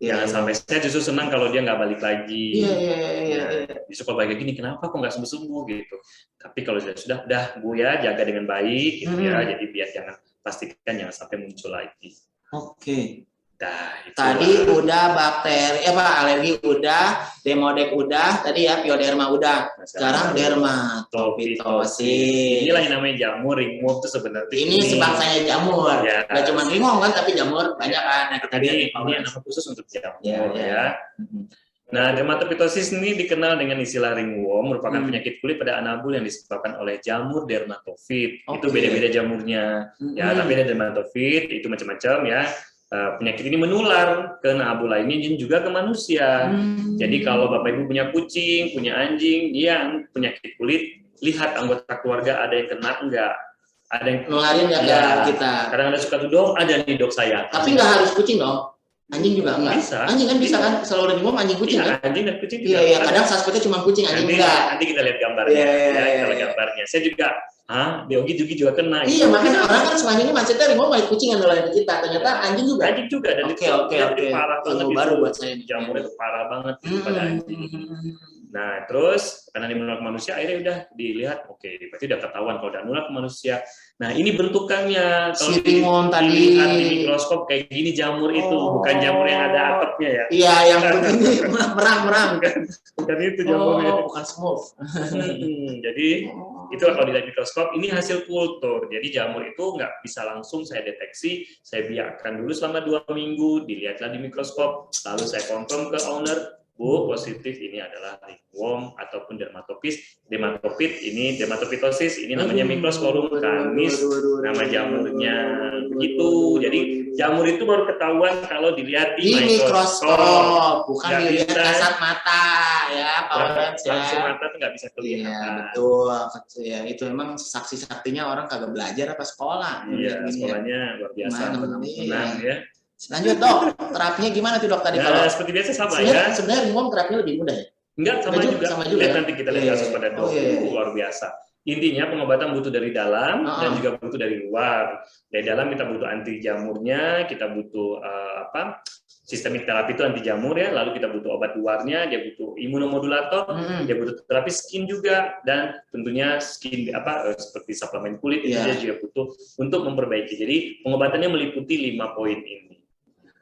Jangan sampai saya justru senang kalau dia nggak balik lagi. Iya. Justru kalau balik gini, kenapa kok nggak sembuh-sembuh gitu. Tapi kalau sudah Bu ya jaga dengan baik gitu ya. Jadi biar pastikan jangan sampai muncul lagi. Oke. Tadi udah bakteri, alergi udah, Demodex udah, tadi ya Pioderma udah, sekarang dermatofitosis. Inilah yang namanya jamur, ringworm itu sebenarnya. Ini sebangsanya jamur, nggak cuma ringworm kan, tapi jamur banyak kan. Nah, ini nama khusus untuk jamur ya. Nah, dermatofitosis ini dikenal dengan istilah ringworm, merupakan penyakit kulit pada anabul yang disebabkan oleh jamur dermatofit. Itu beda-beda jamurnya, ya. Tapi ada dermatofit itu macam-macam ya. Penyakit ini menular ke anabul lainnya dan juga ke manusia. Jadi kalau Bapak Ibu punya kucing, punya anjing, yang penyakit kulit, lihat anggota keluarga ada yang kena enggak. Ada yang nularin ya kita. Kadang ada suka tuh dok, ada nih dok saya. Tapi nggak harus kucing dong. Anjing juga enggak. Bisa. Anjing kan bisa kan selalu ringworm anjing kucing kan? Anjing dan kucing. Iya, kadang suspeknya cuma kucing, anjing enggak. Nanti kita lihat gambarnya. Kita lihat gambarnya. Saya juga Biogi juga kena. Iya, makanya orang kan selama ini mindsetnya ringworm malah kucing yang nularin kita. Ternyata anjing juga. Anjing juga dan Oke. parah banget. Baru buat saya. Jamurnya itu parah banget pada anjing. Nah, terus karena ini menular ke manusia, akhirnya udah dilihat, berarti udah ketahuan kalau udah menular ke manusia. Nah, ini bentukannya. Kalau ringworm tadi dilihat di mikroskop kayak gini jamur itu, bukan jamur yang ada atapnya ya. Iya, yang begini merang. Bukan itu jamurnya. Bukan smooth. Jadi Itu kalau dilihat mikroskop, ini hasil kultur. Jadi jamur itu nggak bisa langsung saya deteksi, saya biarkan dulu selama 2 minggu, dilihatlah di mikroskop, lalu saya confirm ke owner, Bu, positif ini adalah ringworm ataupun dermatopit ini dermatopitosis, ini namanya Microsporum canis, nama jamurnya begitu. Jadi jamur itu baru ketahuan kalau dilihat di mikroskop, bukan dilihat kasat mata ya, Pak Lorenz ya. Langsung mata tuh nggak bisa kelihatan. Iya, betul. Ya, itu emang saksi-saktinya orang kagak belajar apa sekolah. Iya, sekolahnya luar biasa, menang ya. Lanjut dok, terapinya gimana tuh dok tadi? Kalau seperti biasa sama ya. Sebenarnya ringworm terapinya lebih mudah ya? Enggak, sama juga. Lihat nanti kita lihat kasus pada dok, luar biasa. Intinya pengobatan butuh dari dalam dan juga butuh dari luar. Dari dalam kita butuh anti jamurnya, kita butuh sistemik terapi itu anti jamur ya, lalu kita butuh obat luarnya, dia butuh imunomodulator, dia butuh terapi skin juga, dan tentunya skin seperti suplemen kulit itu dia juga butuh untuk memperbaiki. Jadi pengobatannya meliputi 5 poin ini.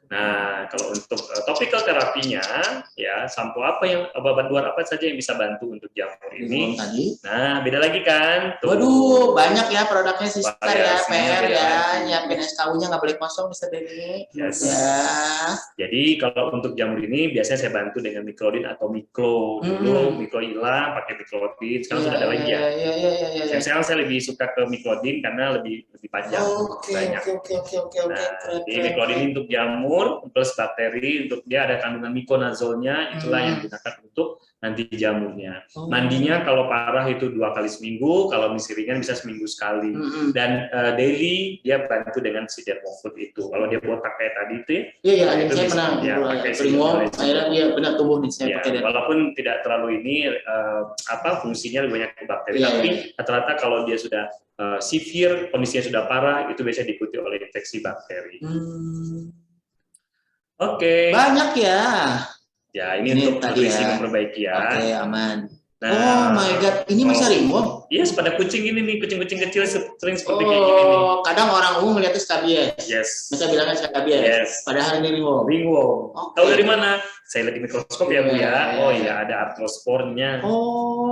Nah, kalau untuk topical terapinya, ya sampo obat luar apa saja yang bisa bantu untuk jamur ini? Nah, beda lagi kan? Tuh. Waduh, banyak ya produknya Sister ya, PR ya, nyiapin SKU-nya nggak boleh kosong, Mister Denny. Yes. Ya. Jadi kalau untuk jamur ini biasanya saya bantu dengan miklodin atau miklo. Dulu miklo hilang, pakai miklodin. Sekarang sudah ada lagi ya. Sekarang saya lebih suka ke miklodin karena lebih panjang, banyak. Jadi miklodin untuk jamur plus bakteri, untuk dia ada kandungan mikonazolnya, itulah yang digunakan untuk nanti jamurnya. Mandinya kalau parah itu 2 kali seminggu, kalau masih ringan bisa seminggu sekali. Dan daily dia bantu dengan si dermofood itu. Kalau dia botak kayak tadi itu itu saya pernah pakai ringworm, akhirnya dia benar tumbuh nih saya pakai. Walaupun tidak terlalu ini fungsinya lebih banyak ke bakteri, tapi rata-rata kalau dia sudah severe, kondisinya sudah parah, itu biasanya diikuti oleh infeksi bakteri. Oke. Banyak ya. Ya, ini untuk nutrisi memperbaiki ya. Oke, aman. Nah, oh my god, ini masa ringworm? Yes, pada kucing ini nih, kucing-kucing kecil sering seperti kayak gini nih. Kadang orang umum melihatnya skabies. Yes. Masa bilangnya skabies. Yes. Padahal ini ringworm. Ringworm. Tahu dari mana? Saya lihat di mikroskop ya, Bu ya. Oh iya, ada arthrospornya.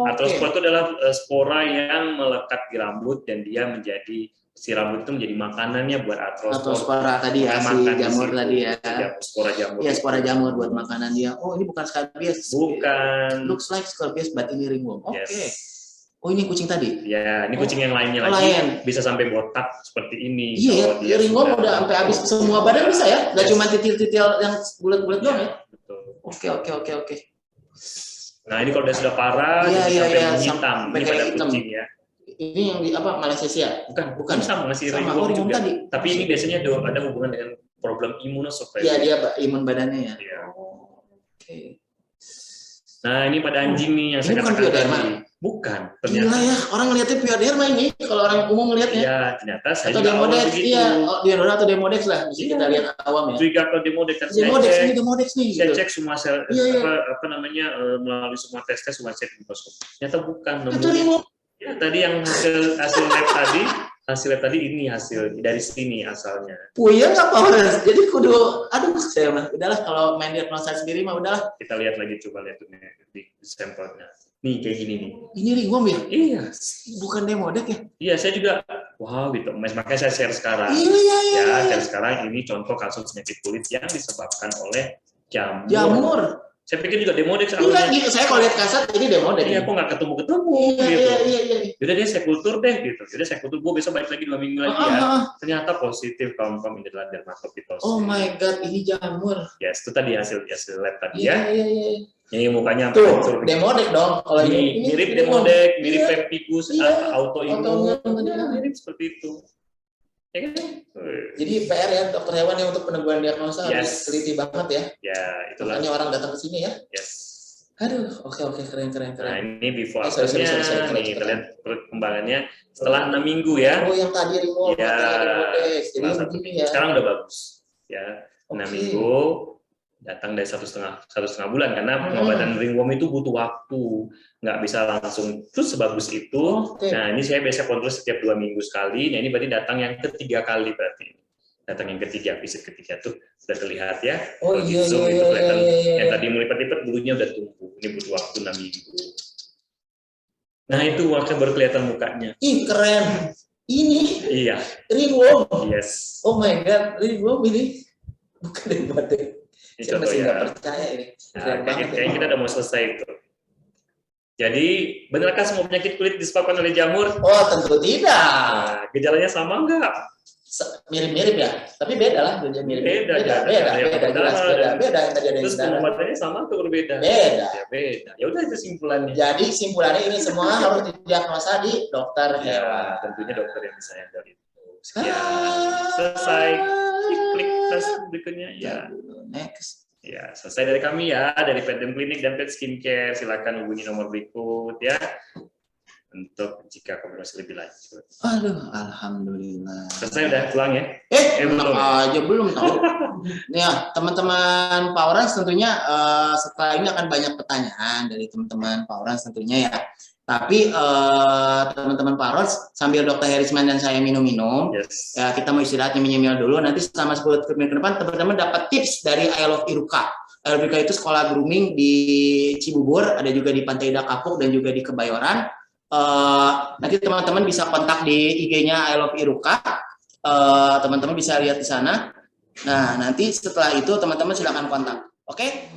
Arthrospor itu adalah spora yang melekat di rambut dan dia menjadi si rambut itu menjadi makanannya buat arthrospora tadi ya, si jamur tadi ya. Spora jamur. Iya, spora jamur buat makanan dia. Oh, ini bukan skabies. Bukan. Looks like skabies, but ini ringworm. Oke. Oh, ini kucing tadi? Ya, ini kucing yang lainnya lagi. Bisa sampai botak seperti ini. Iya ya, ringworm udah sampai habis semua badan bisa ya? Nggak cuma titil-titil yang bulat-bulat doang ya? Betul. Oke. Nah, ini kalau sudah parah, sampai hitam. Ini pada kucing ya. Ini yang di Malaysia ya? Bukan sama masih ringworm juga. Tadi. Tapi ini biasanya ada hubungan dengan problem imunosupresi. Iya, dia imun badannya ya. Iya. Oke. Nah, ini pada anjing nih yang saya katakan pioderma. Bukan. Gila ya, orang ngeliatnya pioderma ini kalau orang umum ngeliatnya. Iya, ternyata saya atau demodex, iya, Dionora atau demodex lah, mesti kita lihat awam ya. Juga kalau demodex nih. Saya cek semua sel melalui semua tes semua cek di mikroskop. Ternyata bukan. Ya, tadi yang hasil lab tadi ini hasil dari sini asalnya. Punya nggak Pak? Jadi kudu, saya mah udahlah kalau main diagnosa sendiri mah udahlah. Kita lihat lagi, coba lihat di sampelnya. Nih kayak gini nih. Ini ringworm ya? Iya. Bukan demodex ya? Iya, saya juga. Wow, gitu. Makanya saya share sekarang. Iya. Share sekarang ini contoh kasus penyakit kulit yang disebabkan oleh jamur. Saya pikir juga demodex awalnya. Iya, saya kalau lihat kasat ini demodex. Iya, kok nggak ketemu gitu. Iya. Yaudah deh, saya kultur deh gitu. Yaudah saya kultur, gue besok balik lagi 2 minggu lagi ya. Ternyata positif kaum ini adalah dermatopitosis. Oh my god, ini jamur. Yes, itu tadi hasil lab tadi ya. Iya. Ini mukanya tuh, demodex dong. Kalau ini mirip demodex, mirip pemphigus, autoimun. Mirip seperti itu. Ya kan? Jadi PR ya dokter hewan yang untuk peneguhan diagnosa harus teliti banget ya. Ya, itulah. Makanya orang datang ke sini ya. Yes. Aduh, oke keren. Nah, ini before afternya, nih kita lihat perkembangannya setelah 6 minggu ya. Oh, yang tadi ringworm, jadi begini ya. Sekarang udah bagus. Ya, 6 minggu. Datang dari satu setengah bulan karena pengobatan ringworm itu butuh waktu, nggak bisa langsung terus sebagus itu. Nah, ini saya biasa kontrol setiap 2 minggu sekali. Nah, ini berarti datang yang ketiga kali berarti. Datang yang ketiga, visit ketiga tuh sudah terlihat ya. Oh iya. Yang tadi melipat-lipat bulunya udah tumbuh. Ini butuh waktu 6 minggu. Nah itu akan baru kelihatan mukanya. Ih keren. Ini Iya. ringworm. Yes. Oh my god, ringworm ini bukan dari batik. Ini Saya masih contohnya. nggak percaya ini. Keren Nah, banget. kayaknya kita udah mau selesai itu. Jadi, benarkah semua penyakit kulit disebabkan oleh jamur? Oh tentu tidak. Nah, gejalanya sama nggak? Mirip-mirip ya, tapi beda lah. Mirip. Beda, Beda jelas beda. Yang tadi ada yang Terus pengobatannya sama atau berbeda? Beda. Ya beda. Ya udah itu simpulannya. Jadi simpulannya ini semua harus didiagnosa di dokter Ya, hewan. tentunya dokter yang bisa handle itu. Sekian. Selesai. Klik tes berikutnya. Ya. Next. Ya, selesai dari kami ya, dari Pet Dem Clinic dan Pet Skincare. Silakan hubungi nomor berikut ya. Untuk jika konfirmasi lebih lanjut. Aduh, alhamdulillah. Selesai udah pulang ya? Belum aja belum tahu. Ya, teman-teman Powerans tentunya setelah ini akan banyak pertanyaan dari teman-teman Powerans tentunya ya. Tapi teman-teman Powerans sambil Dr. Herisman dan saya minum-minum, Yes. ya kita mau istirahat nyemil-nyemil dulu. Nanti selama 10 menit ke depan teman-teman dapat tips dari I Love Iruka. I Love Iruka itu sekolah grooming di Cibubur, ada juga di Pantai Indah Kapuk dan juga di Kebayoran. Nanti teman-teman bisa kontak di IG-nya I Love Iruka. Teman-teman bisa lihat di sana. Nah, nanti setelah itu teman-teman silakan kontak. Oke?